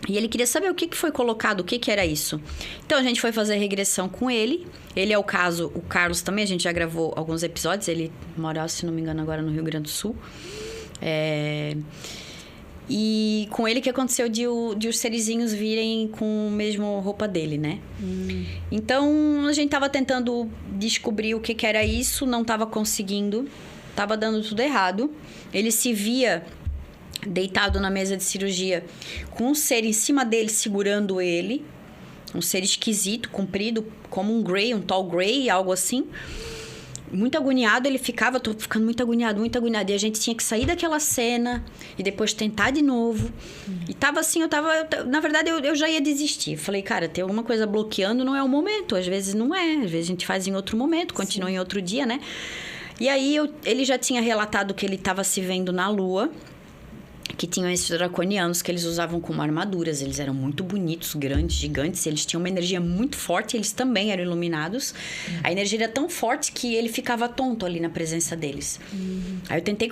ele queria saber o que foi colocado, o que era isso. Então, a gente foi fazer regressão com ele. Ele é o Carlos também, a gente já gravou alguns episódios. Ele mora, se não me engano, agora no Rio Grande do Sul. E com ele que aconteceu de os serizinhos virem com a mesma roupa dele, né? Então, a gente tava tentando descobrir o que era isso, não tava conseguindo. Tava dando tudo errado. Ele se via deitado na mesa de cirurgia com um ser em cima dele segurando ele. Um ser esquisito, comprido, como um Grey, um tall Grey, algo assim. Muito agoniado, ele ficava, tô ficando muito agoniado. E a gente tinha que sair daquela cena e depois tentar de novo. E tava assim, na verdade, eu já ia desistir. Falei, cara, tem alguma coisa bloqueando, não é o momento. Às vezes não é, às vezes a gente faz em outro momento, continua em outro dia, né? E aí, ele já tinha relatado que ele tava se vendo na Lua, que tinham esses draconianos que eles usavam como armaduras. Eles eram muito bonitos, grandes, gigantes. Eles tinham uma energia muito forte. Eles também eram iluminados. A energia era tão forte que ele ficava tonto ali na presença deles. Aí eu tentei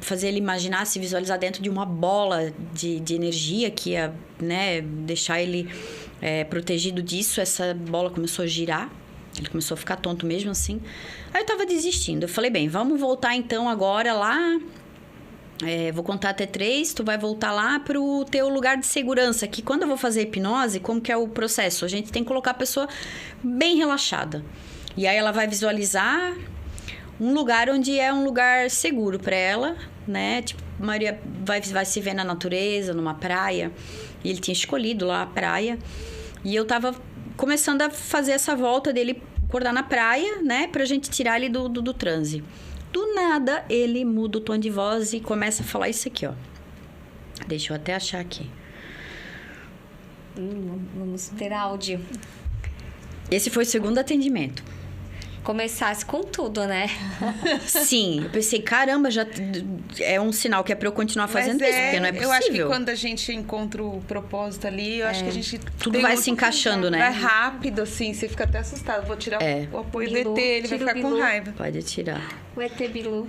fazer ele imaginar, se visualizar dentro de uma bola de energia que ia, né, deixar ele protegido disso. Essa bola começou a girar. Ele começou a ficar tonto mesmo assim. Aí eu tava desistindo. Eu falei, bem, vamos voltar então agora lá... vou contar até 3, tu vai voltar lá pro teu lugar de segurança, que quando eu vou fazer hipnose, como que é o processo? A gente tem que colocar a pessoa bem relaxada. E aí ela vai visualizar um lugar onde é um lugar seguro para ela, né? Tipo, Maria vai se ver na natureza, numa praia. E ele tinha escolhido lá a praia. E eu tava começando a fazer essa volta dele acordar na praia, né? Pra gente tirar ele do transe. Do nada, ele muda o tom de voz e começa a falar isso aqui, ó. Deixa eu até achar aqui. Vamos ter áudio. Esse foi o segundo atendimento. Começasse com tudo, né? Sim, eu pensei, caramba, já é um sinal que é pra eu continuar fazendo isso, porque não é possível. Eu acho que quando a gente encontra o propósito ali, eu acho que a gente... Tudo vai se encaixando, né? Vai rápido, assim, você fica até assustado. Vou tirar o apoio do ET, ele vai ficar com raiva. Pode tirar. O ET Bilu.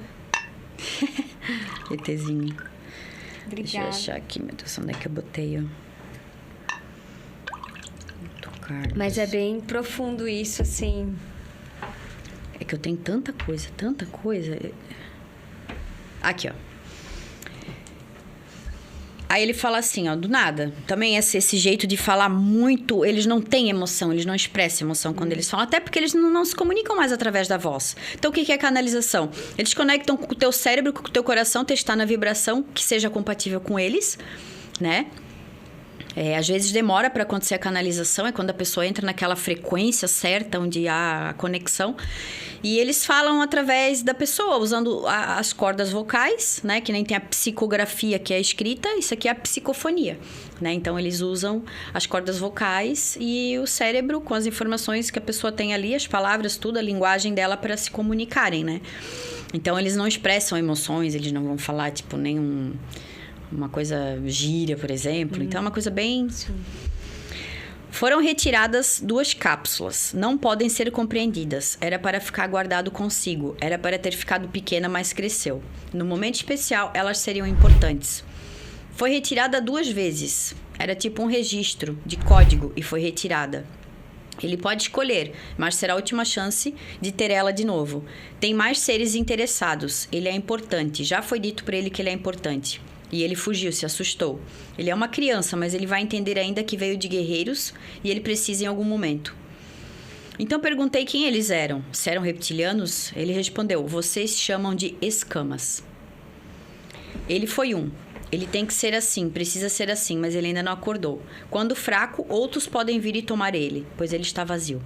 ETzinho. Obrigada. Deixa eu achar aqui, meu Deus, onde é que eu botei, ó. Mas é bem profundo isso, assim... É que eu tenho tanta coisa. Aqui, ó. Aí ele fala assim, ó, do nada. Também esse jeito de falar muito... Eles não têm emoção, eles não expressam emoção quando eles falam. Até porque eles não se comunicam mais através da voz. Então, o que é canalização? Eles conectam com o teu cérebro, com o teu coração, testar na vibração que seja compatível com eles, né? Às vezes demora para acontecer a canalização, é quando a pessoa entra naquela frequência certa, onde há a conexão. E eles falam através da pessoa, usando as cordas vocais, né? Que nem tem a psicografia, que é a escrita, isso aqui é a psicofonia, né? Então, eles usam as cordas vocais e o cérebro com as informações que a pessoa tem ali, as palavras, tudo, a linguagem dela para se comunicarem, né? Então, eles não expressam emoções, eles não vão falar, tipo, uma coisa gíria, por exemplo. Então, é uma coisa bem... Sim. Foram retiradas 2 cápsulas. Não podem ser compreendidas. Era para ficar guardado consigo. Era para ter ficado pequena, mas cresceu. No momento especial, elas seriam importantes. Foi retirada 2 vezes. Era tipo um registro de código e foi retirada. Ele pode escolher, mas será a última chance de ter ela de novo. Tem mais seres interessados. Ele é importante. Já foi dito para ele que ele é importante. E ele fugiu, se assustou. Ele é uma criança, mas ele vai entender ainda que veio de guerreiros e ele precisa em algum momento. Então perguntei quem eles eram. Se eram reptilianos? Ele respondeu, vocês chamam de escamas. Ele foi um. Ele tem que ser assim, precisa ser assim, mas ele ainda não acordou. Quando fraco, outros podem vir e tomar ele, pois ele está vazio.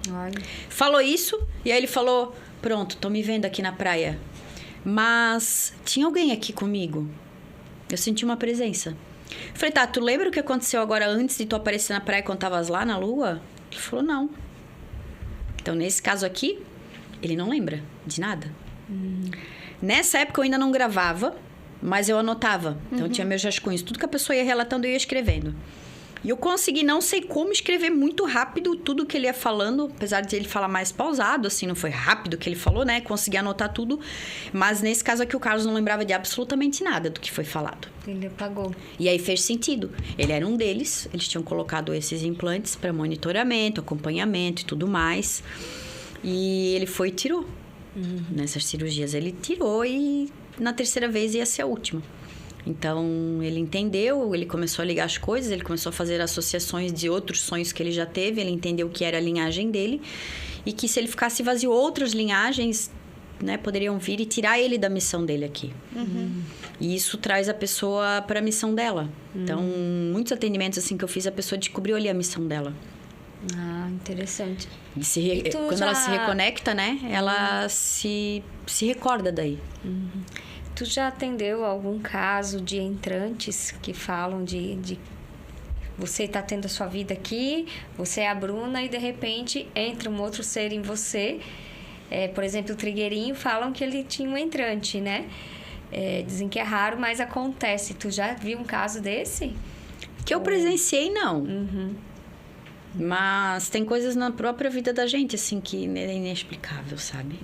Olha. Falou isso e aí ele falou, pronto, tô me vendo aqui na praia. Mas tinha alguém aqui comigo? Eu senti uma presença. Falei, tá, tu lembra o que aconteceu agora antes de tu aparecer na praia quando tavas lá na lua? Ele falou, não. Então, nesse caso aqui, ele não lembra de nada. Nessa época, eu ainda não gravava, mas eu anotava. Então, eu tinha meus rascunhos. Tudo que a pessoa ia relatando, eu ia escrevendo. E eu consegui, não sei como, escrever muito rápido tudo que ele ia falando. Apesar de ele falar mais pausado, assim, não foi rápido que ele falou, né? Consegui anotar tudo. Mas nesse caso aqui, o Carlos não lembrava de absolutamente nada do que foi falado. Ele apagou. E aí fez sentido. Ele era um deles. Eles tinham colocado esses implantes para monitoramento, acompanhamento e tudo mais. E ele foi e tirou. Nessas cirurgias ele tirou e na terceira vez ia ser a última. Então, ele entendeu, ele começou a ligar as coisas, ele começou a fazer associações de outros sonhos que ele já teve, ele entendeu que era a linhagem dele e que se ele ficasse vazio, outras linhagens, né, poderiam vir e tirar ele da missão dele aqui. E isso traz a pessoa para a missão dela. Então, muitos atendimentos assim que eu fiz, a pessoa descobriu ali a missão dela. Ah, interessante. Quando ela se reconecta, né, ela se recorda daí. Tu já atendeu algum caso de entrantes que falam de você está tendo a sua vida aqui, você é a Bruna e de repente entra um outro ser em você? Por exemplo, o Trigueirinho falam que ele tinha um entrante, né? Dizem que é raro, mas acontece. Tu já viu um caso desse? Que eu presenciei, não. Mas tem coisas na própria vida da gente, assim, que é inexplicável, sabe?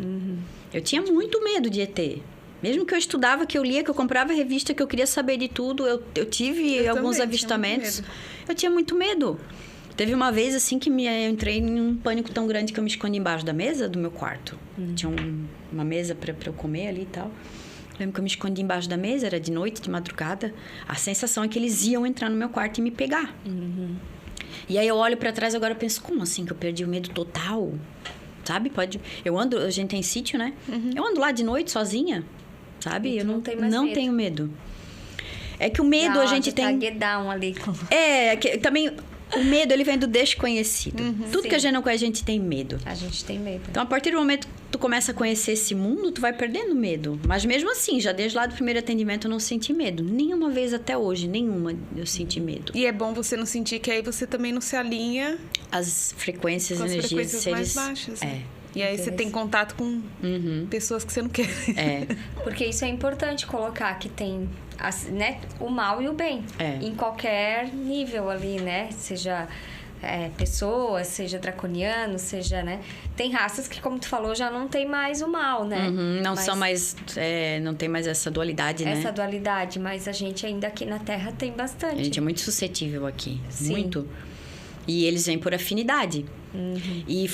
Eu tinha muito medo de ET. Mesmo que eu estudava, que eu lia, que eu comprava revista, que eu queria saber de tudo, eu tive alguns avistamentos. Eu tinha muito medo. Teve uma vez, assim, que eu entrei em um pânico tão grande que eu me escondi embaixo da mesa do meu quarto. Tinha uma mesa pra eu comer ali e tal. Lembro que eu me escondi embaixo da mesa, era de noite, de madrugada. A sensação é que eles iam entrar no meu quarto e me pegar. E aí eu olho pra trás e agora eu penso, como assim que eu perdi o medo total? Sabe? A gente tem sítio, né? Eu ando lá de noite sozinha. Sabe? Eu não tenho medo. É que o medo a gente tem... Tá ali. Também o medo, ele vem do desconhecido. Tudo que a gente não conhece, a gente tem medo. A gente tem medo. Então, a partir do momento que tu começa a conhecer esse mundo, tu vai perdendo medo. Mas mesmo assim, já desde lá do primeiro atendimento, eu não senti medo. Nenhuma vez até hoje, nenhuma eu senti medo. E é bom você não sentir que aí você também não se alinha... As frequências, com as energias frequências seres... mais baixas. E aí você tem contato com pessoas que você não quer. Porque isso é importante colocar, que tem, né, o mal e o bem. Em qualquer nível ali, né? Seja pessoas, seja draconiano, seja, né? Tem raças que, como tu falou, já não tem mais o mal, né? São mais... não tem mais essa dualidade, né? Essa dualidade, mas a gente ainda aqui na Terra tem bastante. A gente é muito suscetível aqui. Sim. Muito. E eles vêm por afinidade. E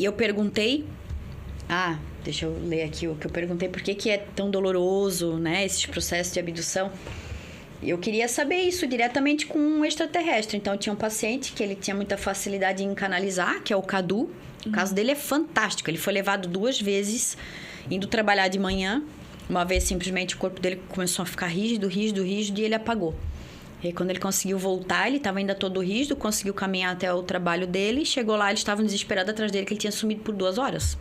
eu perguntei... deixa eu ler aqui o que eu perguntei. Por que é tão doloroso, né? Esses processos de abdução. Eu queria saber isso diretamente com um extraterrestre. Então, eu tinha um paciente que ele tinha muita facilidade em canalizar, que é o Cadu. O caso dele é fantástico. Ele foi levado 2 vezes, indo trabalhar de manhã. Uma vez, simplesmente, o corpo dele começou a ficar rígido, e ele apagou. E aí, quando ele conseguiu voltar, ele estava ainda todo rígido, conseguiu caminhar até o trabalho dele. Chegou lá, eles estavam desesperados atrás dele, que ele tinha sumido por 2 horas.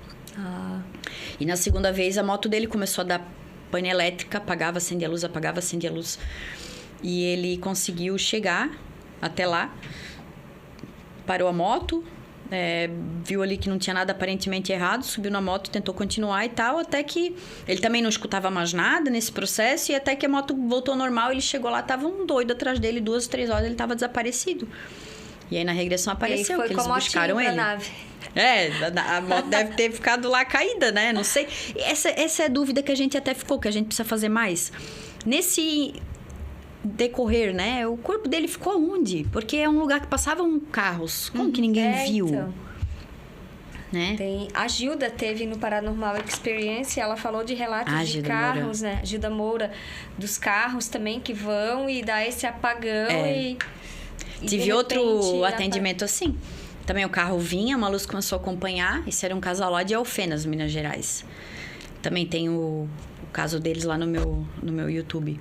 E na segunda vez, a moto dele começou a dar pane elétrica, apagava, acendia a luz, apagava, acendia a luz. E ele conseguiu chegar até lá, parou a moto, viu ali que não tinha nada aparentemente errado, subiu na moto, tentou continuar e tal, até que ele também não escutava mais nada nesse processo, e até que a moto voltou ao normal, ele chegou lá, tava um doido atrás dele, 2, 3 horas ele tava desaparecido. E aí na regressão apareceu, que eles buscaram ele. Nave. A moto deve ter ficado lá caída, né? Não sei. Essa é a dúvida que a gente até ficou, que a gente precisa fazer mais. Nesse decorrer, né? O corpo dele ficou onde? Porque é um lugar que passavam carros. Como que ninguém viu? Então. Né? A Gilda teve no Paranormal Experience, ela falou de relatos de Gilda carros, Moura. Né? Gilda Moura, dos carros também que vão e dá esse apagão e tive outro atendimento assim. Também o carro vinha, uma luz começou a acompanhar. Isso era um casal lá de Alfenas, Minas Gerais. Também tem o caso deles lá no meu YouTube.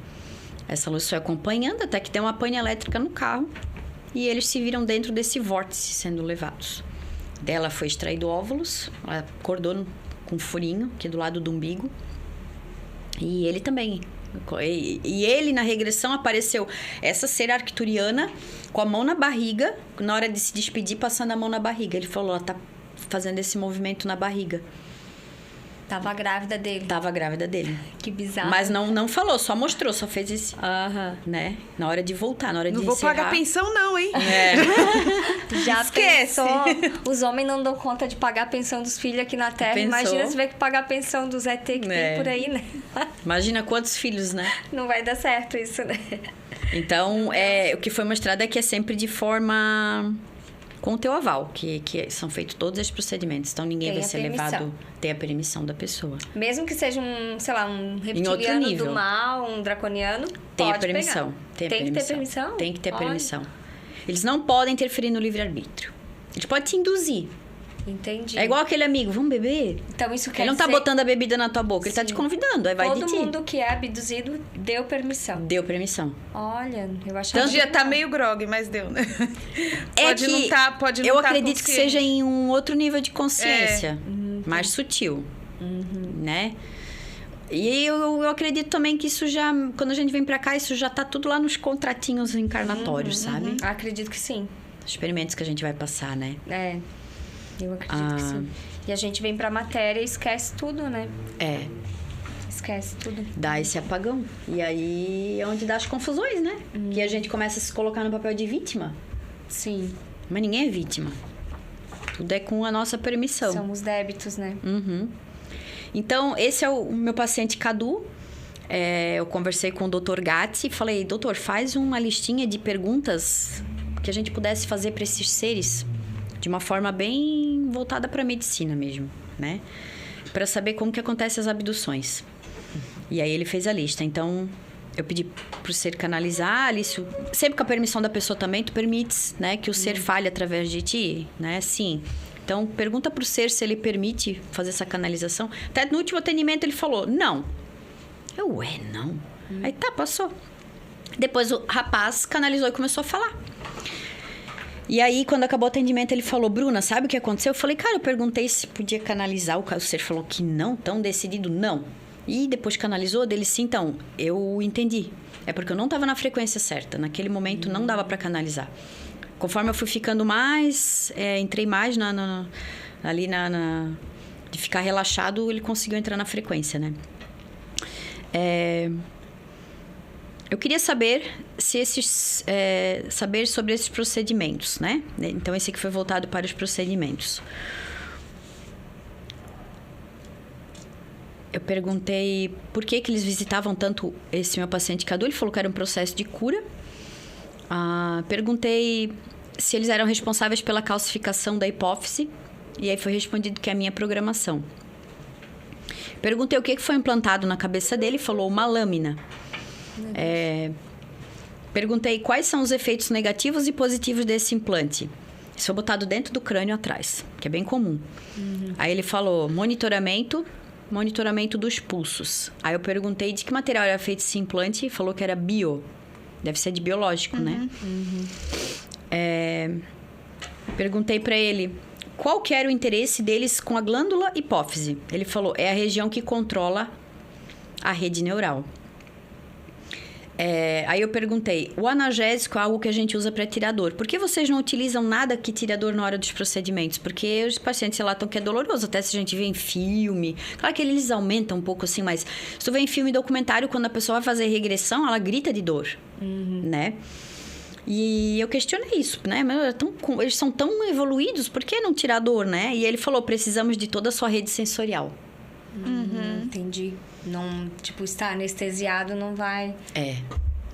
Essa luz foi acompanhando até que deu uma pane elétrica no carro. E eles se viram dentro desse vórtice sendo levados. Dela foi extraído óvulos. Ela acordou com um furinho aqui do lado do umbigo. E ele também. E ele, na regressão, apareceu essa ser arcturiana com a mão na barriga, na hora de se despedir, passando a mão na barriga. Ele falou, ela tá fazendo esse movimento na barriga. Tava grávida dele. Tava grávida dele. Que bizarro. Mas não falou, só mostrou, só fez esse... Né? Na hora de voltar, na hora de encerrar. Não vou pagar pensão não, hein? Já esquece. Pensou? Os homens não dão conta de pagar a pensão dos filhos aqui na Terra. Pensou. Imagina se tiver que pagar a pensão dos ET que tem por aí, né? Imagina quantos filhos, né? Não vai dar certo isso, né? Então, o que foi mostrado é que é sempre de forma... com o teu aval, que são feitos todos esses procedimentos. Então, ninguém vai ser levado... Tem a permissão da pessoa. Mesmo que seja um reptiliano do mal, um draconiano, tem pode a permissão. Pegar. Tem que ter permissão? Tem que ter permissão. Eles não podem interferir no livre-arbítrio. Eles podem te induzir. Entendi. É igual aquele amigo, vamos beber? Então, isso quer Ele não tá botando a bebida na tua boca, ele tá te convidando, aí vai de ti. Todo mundo que é abduzido deu permissão. Deu permissão. Olha, eu achava... Então, já tá meio grog, mas deu, né? Pode não pode não eu tá acredito que seja em um outro nível de consciência. Mais sutil. Né? E eu acredito também que isso já... Quando a gente vem pra cá, isso já tá tudo lá nos contratinhos encarnatórios, sabe? Acredito que sim. Os experimentos que a gente vai passar, né? Eu acredito que sim. E a gente vem pra matéria e esquece tudo, né? Esquece tudo. Dá esse apagão. E aí é onde dá as confusões, né? Que a gente começa a se colocar no papel de vítima. Sim. Mas ninguém é vítima. Tudo é com a nossa permissão. Somos débitos, né? Então, esse é o meu paciente Cadu. Eu conversei com o Dr. Gatti e falei, doutor, faz uma listinha de perguntas que a gente pudesse fazer para esses seres de uma forma bem voltada para a medicina mesmo, né? Para saber como que acontecem as abduções. E aí ele fez a lista. Então, eu pedi pro ser canalizar, isso sempre com a permissão da pessoa também, tu permites, né, que o ser fale através de ti, né? Sim. Então, pergunta pro ser se ele permite fazer essa canalização. Até no último atendimento ele falou, não. Não. Aí tá, passou. Depois o rapaz canalizou e começou a falar. E aí, quando acabou o atendimento, ele falou, Bruna, sabe o que aconteceu? Eu falei, cara, eu perguntei se podia canalizar. O ser falou que não, tão decidido, não. E depois canalizou dele, sim, então, eu entendi. É porque eu não estava na frequência certa. Naquele momento, não dava para canalizar. Conforme eu fui ficando mais, entrei mais de ficar relaxado, ele conseguiu entrar na frequência, né? Eu queria saber saber sobre esses procedimentos, né? Então, esse aqui foi voltado para os procedimentos. Eu perguntei por que eles visitavam tanto esse meu paciente Cadu. Ele falou que era um processo de cura. Perguntei se eles eram responsáveis pela calcificação da hipófise. E aí foi respondido que é a minha programação. Perguntei o que foi implantado na cabeça dele. Ele falou uma lâmina. Perguntei quais são os efeitos negativos e positivos desse implante. Isso foi botado dentro do crânio atrás, que é bem comum. Aí ele falou monitoramento dos pulsos. Aí eu perguntei de que material era feito esse implante e falou que era bio. Deve ser de biológico, né? Perguntei para ele qual que era o interesse deles com a glândula hipófise. Ele falou, é a região que controla a rede neural. Aí eu perguntei, o analgésico é algo que a gente usa para tirar dor. Por que vocês não utilizam nada que tire a dor na hora dos procedimentos? Porque os pacientes relatam que é doloroso, até se a gente vê em filme. Claro que eles aumentam um pouco assim, mas se tu vê em filme e documentário, quando a pessoa vai fazer regressão, ela grita de dor, né? E eu questionei isso, né? Mas eles são tão evoluídos, por que não tirar dor, né? E ele falou, precisamos de toda a sua rede sensorial. Entendi. Não, tipo, estar anestesiado não vai...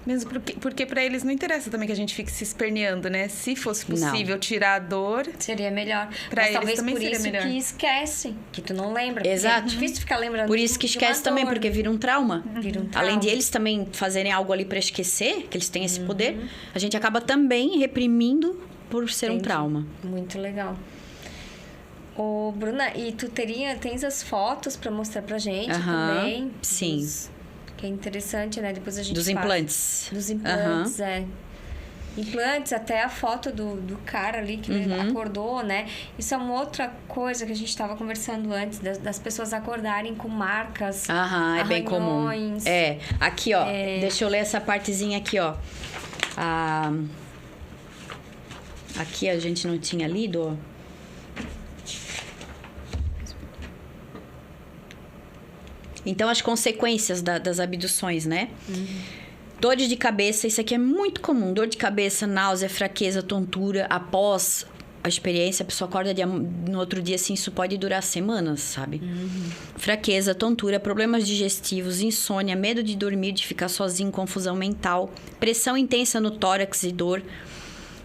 Mesmo porque para eles não interessa também que a gente fique se esperneando, né? Se fosse possível tirar a dor... Seria melhor. Pra eles talvez também por seria isso melhor. que esquece, que tu não lembra. Exato. É difícil ficar lembrando. Por isso que esquece também, porque vira um trauma. Vira um trauma. Além de eles também fazerem algo ali para esquecer, que eles têm esse poder, a gente acaba também reprimindo por ser um trauma. Muito legal. Ô, Bruna, e tu tens as fotos para mostrar pra gente também? Sim. Que é interessante, né? Depois a gente Dos implantes. Dos implantes, Implantes, até a foto do cara ali que ele acordou, né? Isso é uma outra coisa que a gente estava conversando antes, das pessoas acordarem com marcas, é bem comum. Aqui, ó. Deixa eu ler essa partezinha aqui, ó. Aqui a gente não tinha lido, ó. Então, as consequências das abduções, né? Dores de cabeça, isso aqui é muito comum. Dor de cabeça, náusea, fraqueza, tontura. Após a experiência, a pessoa acorda no outro dia, assim, isso pode durar semanas, sabe? Fraqueza, tontura, problemas digestivos, insônia, medo de dormir, de ficar sozinho, confusão mental, pressão intensa no tórax e dor,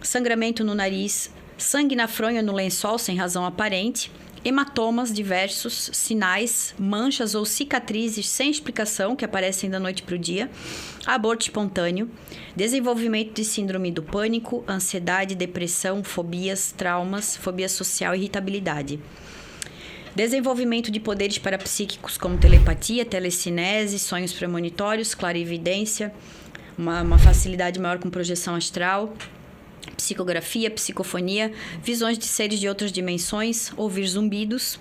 sangramento no nariz, sangue na fronha, no lençol, sem razão aparente, hematomas diversos, sinais, manchas ou cicatrizes sem explicação que aparecem da noite para o dia, aborto espontâneo, desenvolvimento de síndrome do pânico, ansiedade, depressão, fobias, traumas, fobia social e irritabilidade. Desenvolvimento de poderes parapsíquicos como telepatia, telecinese, sonhos premonitórios, clarividência, uma facilidade maior com projeção astral, psicografia, psicofonia, visões de seres de outras dimensões, ouvir zumbidos,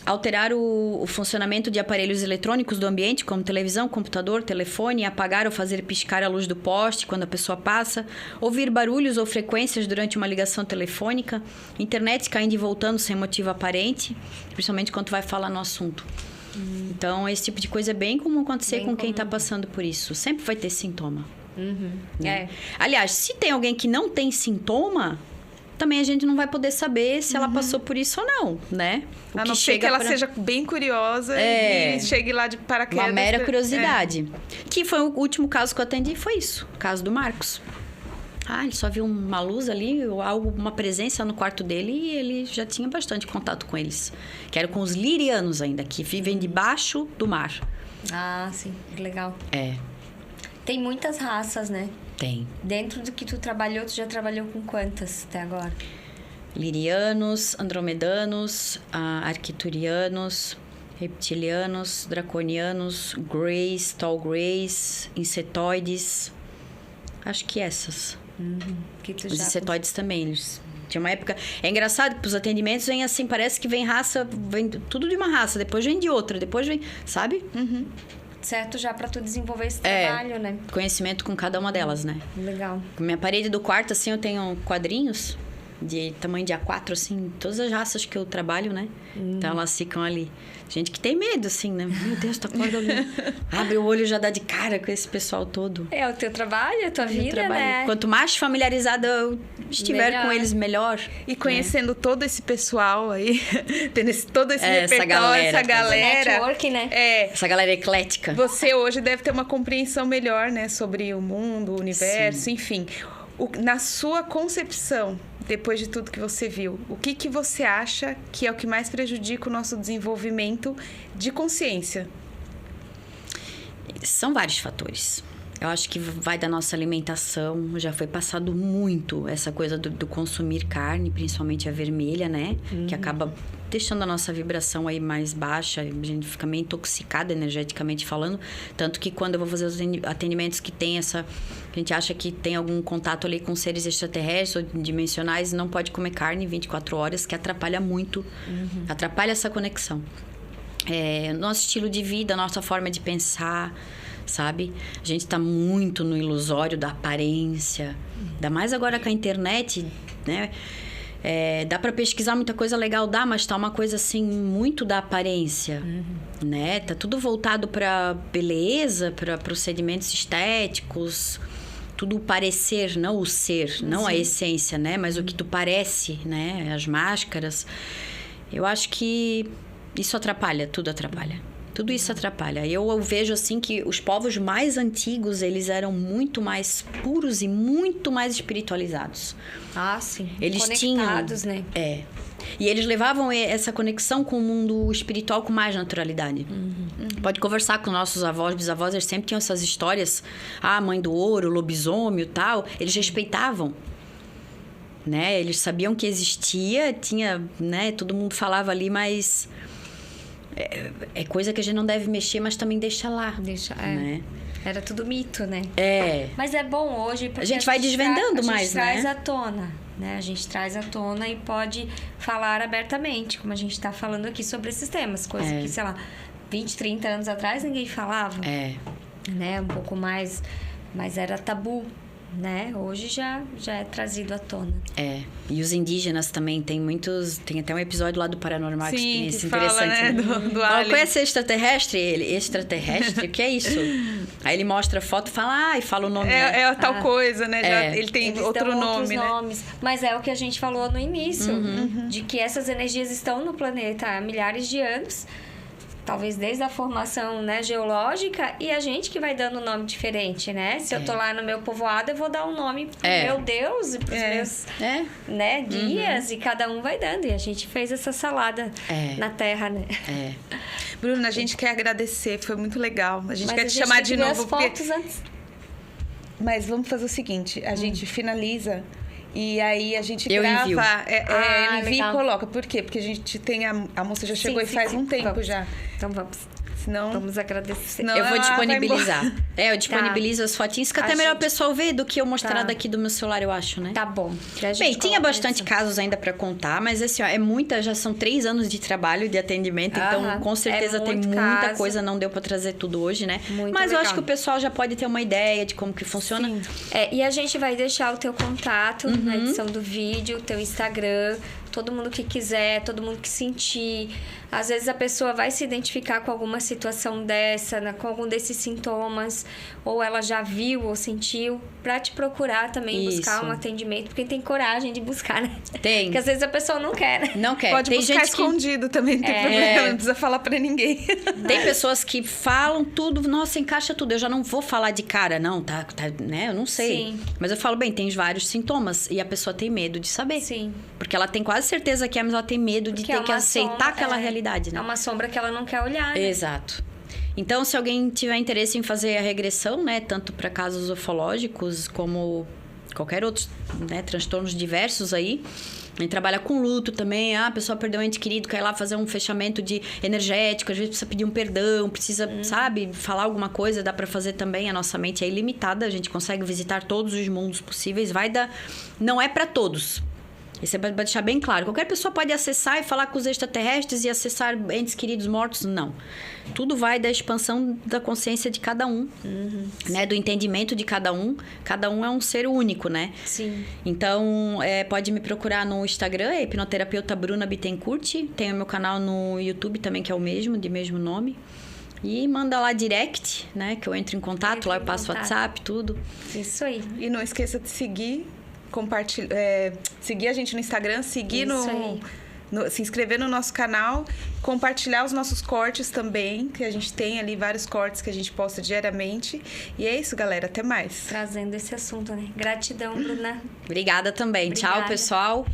alterar o funcionamento de aparelhos eletrônicos do ambiente, como televisão, computador, telefone, apagar ou fazer piscar a luz do poste quando a pessoa passa, ouvir barulhos ou frequências durante uma ligação telefônica, internet caindo e voltando sem motivo aparente, principalmente quando vai falar no assunto. Então, esse tipo de coisa é bem comum acontecer com quem está passando por isso. Sempre vai ter sintoma. Né? Aliás, se tem alguém que não tem sintoma, também a gente não vai poder saber se ela passou por isso ou não, né? A não ser que ela seja bem curiosa e chegue lá de paraquedas. Uma mera curiosidade. Que foi o último caso que eu atendi, foi isso. O caso do Marcos. Ele só viu uma luz ali, uma presença no quarto dele e ele já tinha bastante contato com eles. Que eram com os lirianos ainda, que vivem debaixo do mar. Sim. Legal. Tem muitas raças, né? Tem. Dentro do que tu trabalhou, tu já trabalhou com quantas até agora? Lirianos, andromedanos, arquiturianos, reptilianos, draconianos, greys, tall greys, insetoides. Acho que essas. Os insetoides também, eles... Tinha uma época... É engraçado que os atendimentos vêm assim, parece que vem raça... Vem tudo de uma raça, depois vem de outra, depois vem... Sabe? Certo, já para tu desenvolver esse trabalho, né? Conhecimento com cada uma delas, né? Legal. Minha parede do quarto, assim, eu tenho quadrinhos de tamanho de A4, assim, todas as raças que eu trabalho, né? Então, elas ficam ali. Gente que tem medo, assim, né? Meu Deus, tu acorda ali. Abre o olho e já dá de cara com esse pessoal todo. É o teu trabalho, a tua vida, né? Quanto mais familiarizada eu estiver com eles, melhor. E conhecendo todo esse pessoal aí, tendo todo esse repertório, essa galera. Network, né? Essa galera eclética. Você hoje deve ter uma compreensão melhor, né? Sobre o mundo, o universo, enfim. Na sua concepção, depois de tudo que você viu, o que você acha que é o que mais prejudica o nosso desenvolvimento de consciência? São vários fatores. Eu acho que vai da nossa alimentação. Já foi passado muito essa coisa do consumir carne, principalmente a vermelha, né? Que acaba deixando a nossa vibração aí mais baixa. A gente fica meio intoxicada energeticamente falando. Tanto que quando eu vou fazer os atendimentos que tem essa... A gente acha que tem algum contato ali com seres extraterrestres ou dimensionais, não pode comer carne 24 horas, que atrapalha muito. Atrapalha essa conexão. Nosso estilo de vida, nossa forma de pensar... Sabe? A gente tá muito no ilusório da aparência. Ainda mais agora com a internet, né? Dá para pesquisar muita coisa legal, mas tá uma coisa assim, muito da aparência, né? Tá tudo voltado para beleza, para procedimentos estéticos. Tudo parecer, não o ser, não a essência, né? Mas o que tu parece, né? As máscaras. Eu acho que isso atrapalha, tudo atrapalha. Tudo isso atrapalha. Eu vejo assim que os povos mais antigos, eles eram muito mais puros e muito mais espiritualizados. Ah, sim. Eles conectados, tinham, né? E eles levavam essa conexão com o mundo espiritual com mais naturalidade. Pode conversar com nossos avós, bisavós, eles sempre tinham essas histórias. Ah, mãe do ouro, lobisomem e tal. Eles respeitavam. Né? Eles sabiam que existia, tinha, né? Todo mundo falava ali, mas... É coisa que a gente não deve mexer, mas também deixa lá. Né? Era tudo mito, né? Mas é bom hoje... A gente vai desvendando mais, né? A gente traz à tona, né? A gente traz à tona e pode falar abertamente, como a gente está falando aqui sobre esses temas. Coisa que, sei lá, 20, 30 anos atrás ninguém falava. Né? Um pouco mais... Mas era tabu. Né? Hoje já é trazido à tona. E os indígenas também, tem até um episódio lá do Paranormal Experience que fala, interessante. Né? Do alien. Conhece extraterrestre? Ele, extraterrestre? O que é isso? Aí ele mostra a foto e fala, e fala o nome. É tal coisa, né? Ele tem outro nome, né? Nomes. Mas é o que a gente falou no início, de que essas energias estão no planeta há milhares de anos. Talvez desde a formação, né, geológica, e a gente que vai dando um nome diferente, né? Se eu tô lá no meu povoado, eu vou dar um nome pro meu Deus e pros meus né, guias, e cada um vai dando. E a gente fez essa salada na terra, né? Bruna, a gente quer agradecer, foi muito legal. A gente quer te chamar de novo. As fotos antes. Mas vamos fazer o seguinte, a gente finaliza... E aí a gente grava, envio. Envia e coloca. Por quê? Porque a gente tem... A moça já chegou e faz um tempo já. Então vamos. Senão, vamos agradecer. Senão eu vou disponibilizar. Eu disponibilizo as fotinhas, que até é melhor o pessoal ver do que eu mostrar daqui do meu celular, eu acho, né? Tá bom. Bem, tinha bastante casos ainda pra contar, mas assim, ó, já são 3 anos de trabalho, de atendimento, então com certeza tem muita coisa, não deu pra trazer tudo hoje, né? Mas eu acho que o pessoal já pode ter uma ideia de como que funciona. Sim. E a gente vai deixar o teu contato na edição do vídeo, o teu Instagram, todo mundo que quiser, todo mundo que sentir. Às vezes a pessoa vai se identificar com alguma situação dessa, né, com algum desses sintomas, ou ela já viu ou sentiu, pra te procurar também, buscar um atendimento, porque tem coragem de buscar, né? Tem. Porque às vezes a pessoa não quer, né? Não quer. Pode tem buscar gente escondido também, não tem problema, não precisa falar pra ninguém. Tem pessoas que falam tudo, nossa, encaixa tudo. Eu já não vou falar de cara, não, tá, né? Eu não sei. Sim. Mas eu falo, bem, tem vários sintomas e a pessoa tem medo de saber. Sim. Porque ela tem quase certeza que é, mas ela tem medo de ter que aceitar aquela realidade, né? É uma sombra que ela não quer olhar, né? Exato. Então, se alguém tiver interesse em fazer a regressão, né? Tanto para casos ufológicos como qualquer outro, né? Transtornos diversos aí. A gente trabalha com luto também. A pessoa perdeu um ente querido, quer ir lá fazer um fechamento energético. Às vezes precisa pedir um perdão, precisa, sabe? Falar alguma coisa, dá para fazer também. A nossa mente é ilimitada. A gente consegue visitar todos os mundos possíveis. Não é para todos. Isso é para deixar bem claro. Qualquer pessoa pode acessar e falar com os extraterrestres e acessar entes queridos mortos. Não. Tudo vai da expansão da consciência de cada um, né? Do entendimento de cada um. Cada um é um ser único, né? Sim. Então, pode me procurar no Instagram, é hipnoterapeuta Bruna Bittencourt. Tem o meu canal no YouTube também, que é o mesmo, de mesmo nome. E manda lá direct, né? Que eu entro em contato, lá eu passo WhatsApp, tudo. Isso aí. E não esqueça de seguir, compartilhar, seguir a gente no Instagram, seguir se inscrever no nosso canal, compartilhar os nossos cortes também, que a gente tem ali vários cortes que a gente posta diariamente. E é isso, galera. Até mais. Trazendo esse assunto, né? Gratidão, Bruna. Obrigada também. Obrigada. Tchau, pessoal.